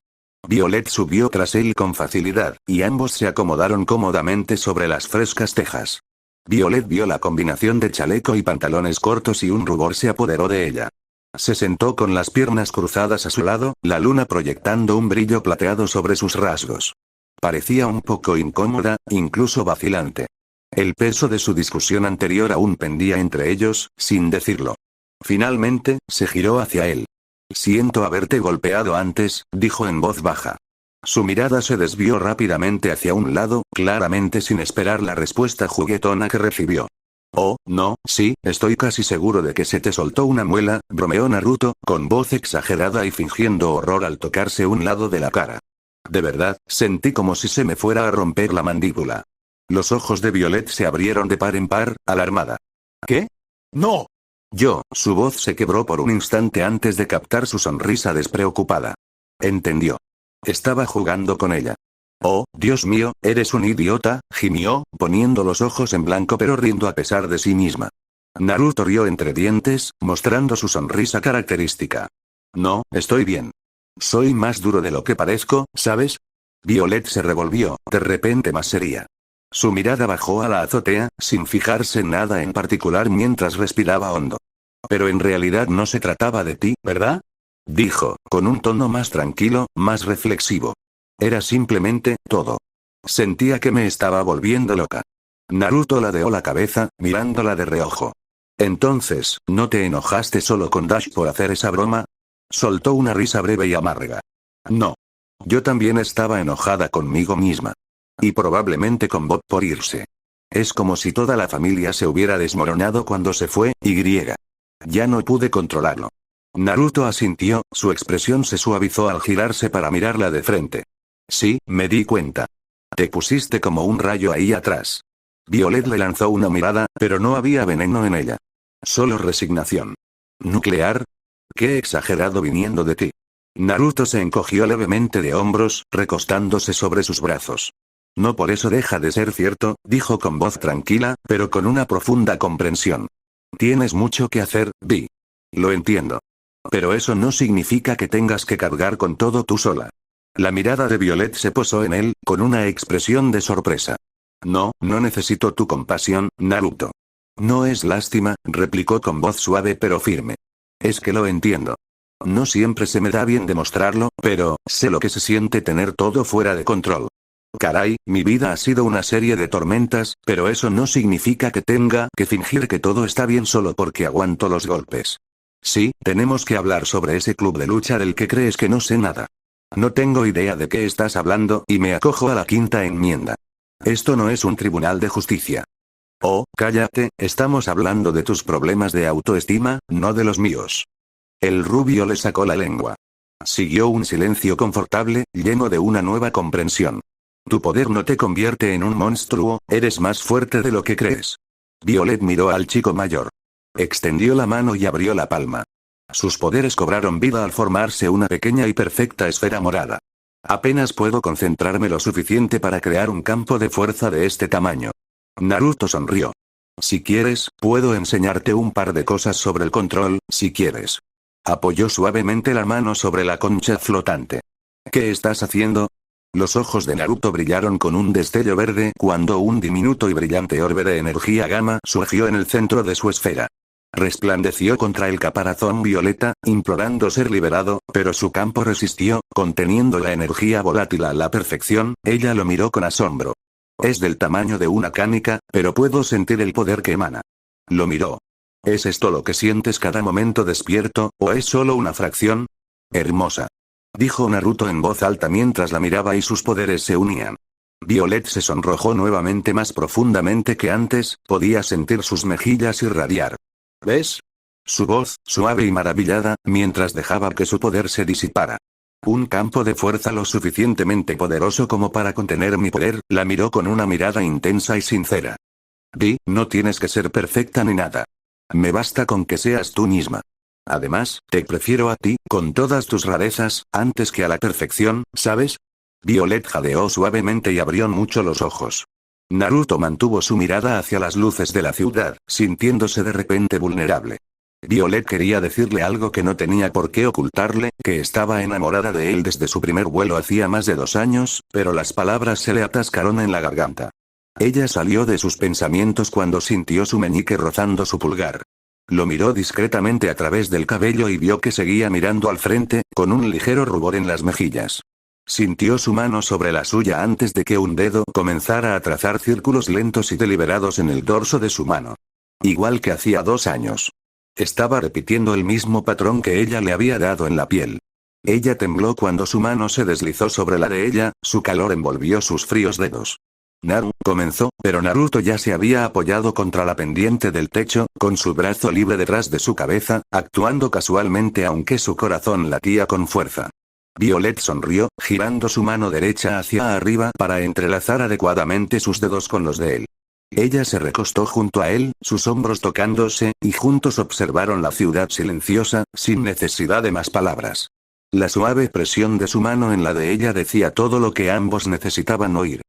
Violet subió tras él con facilidad, y ambos se acomodaron cómodamente sobre las frescas tejas. Violet vio la combinación de chaleco y pantalones cortos y un rubor se apoderó de ella. Se sentó con las piernas cruzadas a su lado, la luna proyectando un brillo plateado sobre sus rasgos. Parecía un poco incómoda, incluso vacilante. El peso de su discusión anterior aún pendía entre ellos, sin decirlo. Finalmente, se giró hacia él. Siento haberte golpeado antes, dijo en voz baja. Su mirada se desvió rápidamente hacia un lado, claramente sin esperar la respuesta juguetona que recibió. Oh, no, sí, estoy casi seguro de que se te soltó una muela, bromeó Naruto, con voz exagerada y fingiendo horror al tocarse un lado de la cara. De verdad, sentí como si se me fuera a romper la mandíbula. Los ojos de Violet se abrieron de par en par, alarmada. ¿Qué? ¡No! Su voz se quebró por un instante antes de captar su sonrisa despreocupada. Entendió. Estaba jugando con ella. Oh, Dios mío, eres un idiota, gimió, poniendo los ojos en blanco pero riendo a pesar de sí misma. Naruto rió entre dientes, mostrando su sonrisa característica. No, estoy bien. Soy más duro de lo que parezco, ¿sabes? Violet se revolvió, de repente más seria. Su mirada bajó a la azotea, sin fijarse en nada en particular mientras respiraba hondo. Pero en realidad no se trataba de ti, ¿verdad? Dijo, con un tono más tranquilo, más reflexivo. Era simplemente, todo. Sentía que me estaba volviendo loca. Naruto ladeó la cabeza, mirándola de reojo. Entonces, ¿no te enojaste solo con Dash por hacer esa broma? Soltó una risa breve y amarga. No. Yo también estaba enojada conmigo misma. Y probablemente con Bob por irse. Es como si toda la familia se hubiera desmoronado cuando se fue, y. Ya no pude controlarlo. Naruto asintió, su expresión se suavizó al girarse para mirarla de frente. Sí, me di cuenta. Te pusiste como un rayo ahí atrás. Violet le lanzó una mirada, pero no había veneno en ella. Solo resignación. ¿Nuclear? Qué exagerado viniendo de ti. Naruto se encogió levemente de hombros, recostándose sobre sus brazos. No por eso deja de ser cierto, dijo con voz tranquila, pero con una profunda comprensión. Tienes mucho que hacer, Vi. Lo entiendo. Pero eso no significa que tengas que cargar con todo tú sola. La mirada de Violet se posó en él, con una expresión de sorpresa. No, no necesito tu compasión, Naruto. No es lástima, replicó con voz suave pero firme. Es que lo entiendo. No siempre se me da bien demostrarlo, pero sé lo que se siente tener todo fuera de control. Caray, mi vida ha sido una serie de tormentas, pero eso no significa que tenga que fingir que todo está bien solo porque aguanto los golpes. Sí, tenemos que hablar sobre ese club de lucha del que crees que no sé nada. No tengo idea de qué estás hablando y me acojo a la quinta enmienda. Esto no es un tribunal de justicia. Oh, cállate, estamos hablando de tus problemas de autoestima, no de los míos. El rubio le sacó la lengua. Siguió un silencio confortable, lleno de una nueva comprensión. Tu poder no te convierte en un monstruo, eres más fuerte de lo que crees. Violet miró al chico mayor. Extendió la mano y abrió la palma. Sus poderes cobraron vida al formarse una pequeña y perfecta esfera morada. Apenas puedo concentrarme lo suficiente para crear un campo de fuerza de este tamaño. Naruto sonrió. Si quieres, puedo enseñarte un par de cosas sobre el control, si quieres. Apoyó suavemente la mano sobre la concha flotante. ¿Qué estás haciendo? Los ojos de Naruto brillaron con un destello verde cuando un diminuto y brillante orbe de energía gamma surgió en el centro de su esfera. Resplandeció contra el caparazón violeta, implorando ser liberado, pero su campo resistió, conteniendo la energía volátil a la perfección. Ella lo miró con asombro. Es del tamaño de una canica, pero puedo sentir el poder que emana. Lo miró. ¿Es esto lo que sientes cada momento despierto, o es solo una fracción? Hermosa. Dijo Naruto en voz alta mientras la miraba y sus poderes se unían. Violet se sonrojó nuevamente más profundamente que antes, podía sentir sus mejillas irradiar. ¿Ves? Su voz, suave y maravillada, mientras dejaba que su poder se disipara. Un campo de fuerza lo suficientemente poderoso como para contener mi poder, la miró con una mirada intensa y sincera. No tienes que ser perfecta ni nada. Me basta con que seas tú misma. Además, te prefiero a ti, con todas tus rarezas, antes que a la perfección, ¿sabes? Violet jadeó suavemente y abrió mucho los ojos. Naruto mantuvo su mirada hacia las luces de la ciudad, sintiéndose de repente vulnerable. Violet quería decirle algo que no tenía por qué ocultarle, que estaba enamorada de él desde su primer vuelo hacía más de 2 años, pero las palabras se le atascaron en la garganta. Ella salió de sus pensamientos cuando sintió su meñique rozando su pulgar. Lo miró discretamente a través del cabello y vio que seguía mirando al frente, con un ligero rubor en las mejillas. Sintió su mano sobre la suya antes de que un dedo comenzara a trazar círculos lentos y deliberados en el dorso de su mano. Igual que hacía 2 años. Estaba repitiendo el mismo patrón que ella le había dado en la piel. Ella tembló cuando su mano se deslizó sobre la de ella, su calor envolvió sus fríos dedos. Comenzó, pero Naruto ya se había apoyado contra la pendiente del techo, con su brazo libre detrás de su cabeza, actuando casualmente aunque su corazón latía con fuerza. Violet sonrió, girando su mano derecha hacia arriba para entrelazar adecuadamente sus dedos con los de él. Ella se recostó junto a él, sus hombros tocándose, y juntos observaron la ciudad silenciosa, sin necesidad de más palabras. La suave presión de su mano en la de ella decía todo lo que ambos necesitaban oír.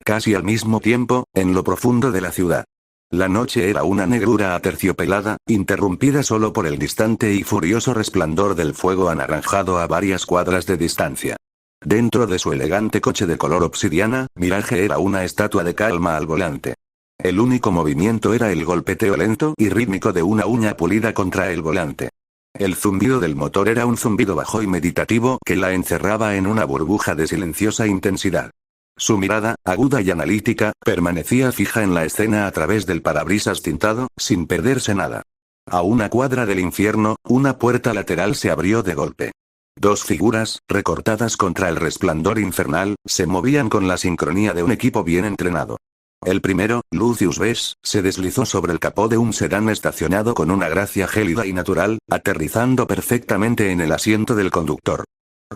Casi al mismo tiempo, en lo profundo de la ciudad. La noche era una negrura aterciopelada, interrumpida solo por el distante y furioso resplandor del fuego anaranjado a varias cuadras de distancia. Dentro de su elegante coche de color obsidiana, Mirage era una estatua de calma al volante. El único movimiento era el golpeteo lento y rítmico de una uña pulida contra el volante. El zumbido del motor era un zumbido bajo y meditativo que la encerraba en una burbuja de silenciosa intensidad. Su mirada, aguda y analítica, permanecía fija en la escena a través del parabrisas tintado, sin perderse nada. A una cuadra del infierno, una puerta lateral se abrió de golpe. 2 figuras, recortadas contra el resplandor infernal, se movían con la sincronía de un equipo bien entrenado. El primero, Lucius Bess, se deslizó sobre el capó de un sedán estacionado con una gracia gélida y natural, aterrizando perfectamente en el asiento del conductor.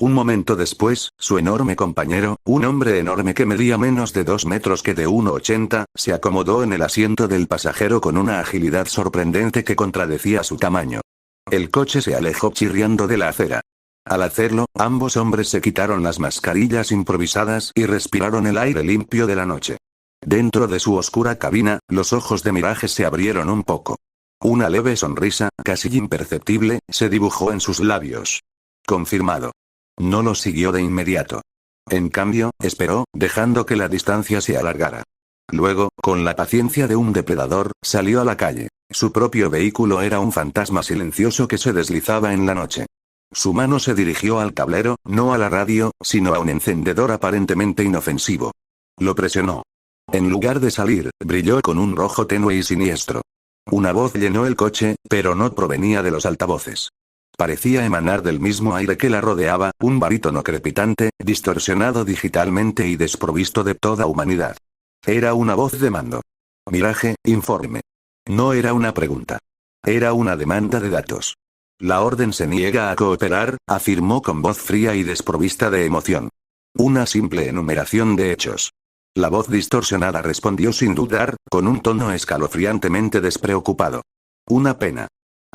Un momento después, su enorme compañero, un hombre enorme que medía menos de 2 metros que de 1,80, se acomodó en el asiento del pasajero con una agilidad sorprendente que contradecía su tamaño. El coche se alejó chirriando de la acera. Al hacerlo, ambos hombres se quitaron las mascarillas improvisadas y respiraron el aire limpio de la noche. Dentro de su oscura cabina, los ojos de Mirage se abrieron un poco. Una leve sonrisa, casi imperceptible, se dibujó en sus labios. Confirmado. No lo siguió de inmediato. En cambio, esperó, dejando que la distancia se alargara. Luego, con la paciencia de un depredador, salió a la calle. Su propio vehículo era un fantasma silencioso que se deslizaba en la noche. Su mano se dirigió al tablero, no a la radio, sino a un encendedor aparentemente inofensivo. Lo presionó. En lugar de salir, brilló con un rojo tenue y siniestro. Una voz llenó el coche, pero no provenía de los altavoces. Parecía emanar del mismo aire que la rodeaba, un barítono crepitante, distorsionado digitalmente y desprovisto de toda humanidad. Era una voz de mando. Mirage, informe. No era una pregunta. Era una demanda de datos. La orden se niega a cooperar, afirmó con voz fría y desprovista de emoción. Una simple enumeración de hechos. La voz distorsionada respondió sin dudar, con un tono escalofriantemente despreocupado. Una pena.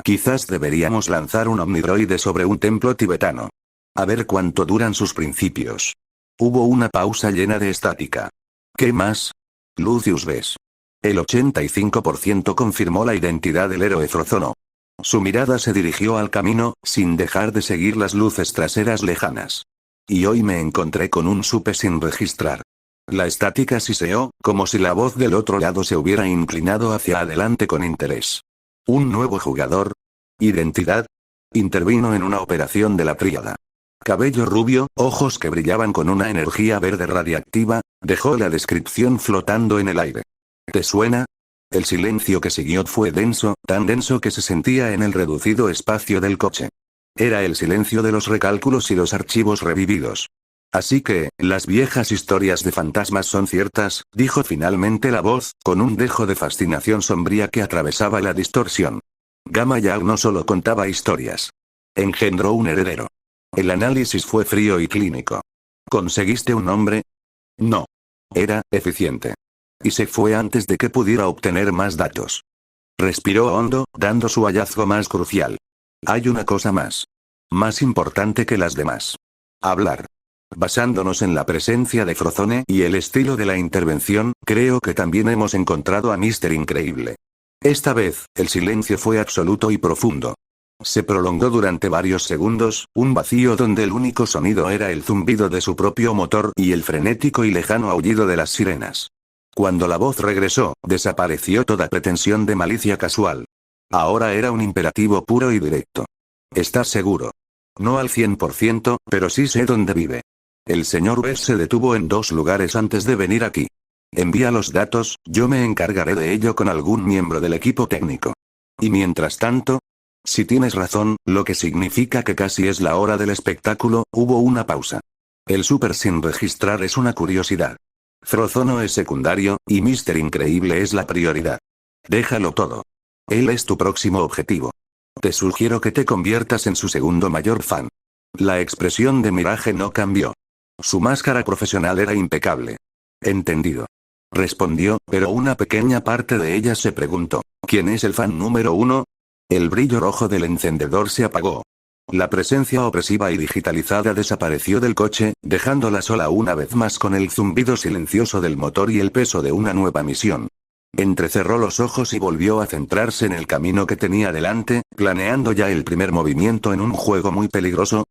Quizás deberíamos lanzar un omnidroide sobre un templo tibetano. A ver cuánto duran sus principios. Hubo una pausa llena de estática. ¿Qué más? Lucius Bess. El 85% confirmó la identidad del héroe Frozono. Su mirada se dirigió al camino, sin dejar de seguir las luces traseras lejanas. Y hoy me encontré con un supe sin registrar. La estática siseó, como si la voz del otro lado se hubiera inclinado hacia adelante con interés. ¿Un nuevo jugador? ¿Identidad? Intervino en una operación de la tríada. Cabello rubio, ojos que brillaban con una energía verde radiactiva, dejó la descripción flotando en el aire. ¿Te suena? El silencio que siguió fue denso, tan denso que se sentía en el reducido espacio del coche. Era el silencio de los recálculos y los archivos revividos. Así que, las viejas historias de fantasmas son ciertas, dijo finalmente la voz, con un dejo de fascinación sombría que atravesaba la distorsión. Gamma Yag no solo contaba historias. Engendró un heredero. El análisis fue frío y clínico. ¿Conseguiste un hombre? No. Era eficiente. Y se fue antes de que pudiera obtener más datos. Respiró hondo, dando su hallazgo más crucial. Hay una cosa más. Más importante que las demás. Hablar. Basándonos en la presencia de Frozone y el estilo de la intervención, creo que también hemos encontrado a Mr. Increíble. Esta vez, el silencio fue absoluto y profundo. Se prolongó durante varios segundos, un vacío donde el único sonido era el zumbido de su propio motor y el frenético y lejano aullido de las sirenas. Cuando la voz regresó, desapareció toda pretensión de malicia casual. Ahora era un imperativo puro y directo. ¿Estás seguro? No al 100%, pero sí sé dónde vive. El señor Bess se detuvo en 2 lugares antes de venir aquí. Envía los datos, yo me encargaré de ello con algún miembro del equipo técnico. Y mientras tanto, si tienes razón, lo que significa que casi es la hora del espectáculo, hubo una pausa. El súper sin registrar es una curiosidad. Frozono es secundario, y Mr. Increíble es la prioridad. Déjalo todo. Él es tu próximo objetivo. Te sugiero que te conviertas en su segundo mayor fan. La expresión de Mirage no cambió. Su máscara profesional era impecable. Entendido. Respondió, pero una pequeña parte de ella se preguntó, ¿quién es el fan número 1? El brillo rojo del encendedor se apagó. La presencia opresiva y digitalizada desapareció del coche, dejándola sola una vez más con el zumbido silencioso del motor y el peso de una nueva misión. Entrecerró los ojos y volvió a centrarse en el camino que tenía delante, planeando ya el primer movimiento en un juego muy peligroso,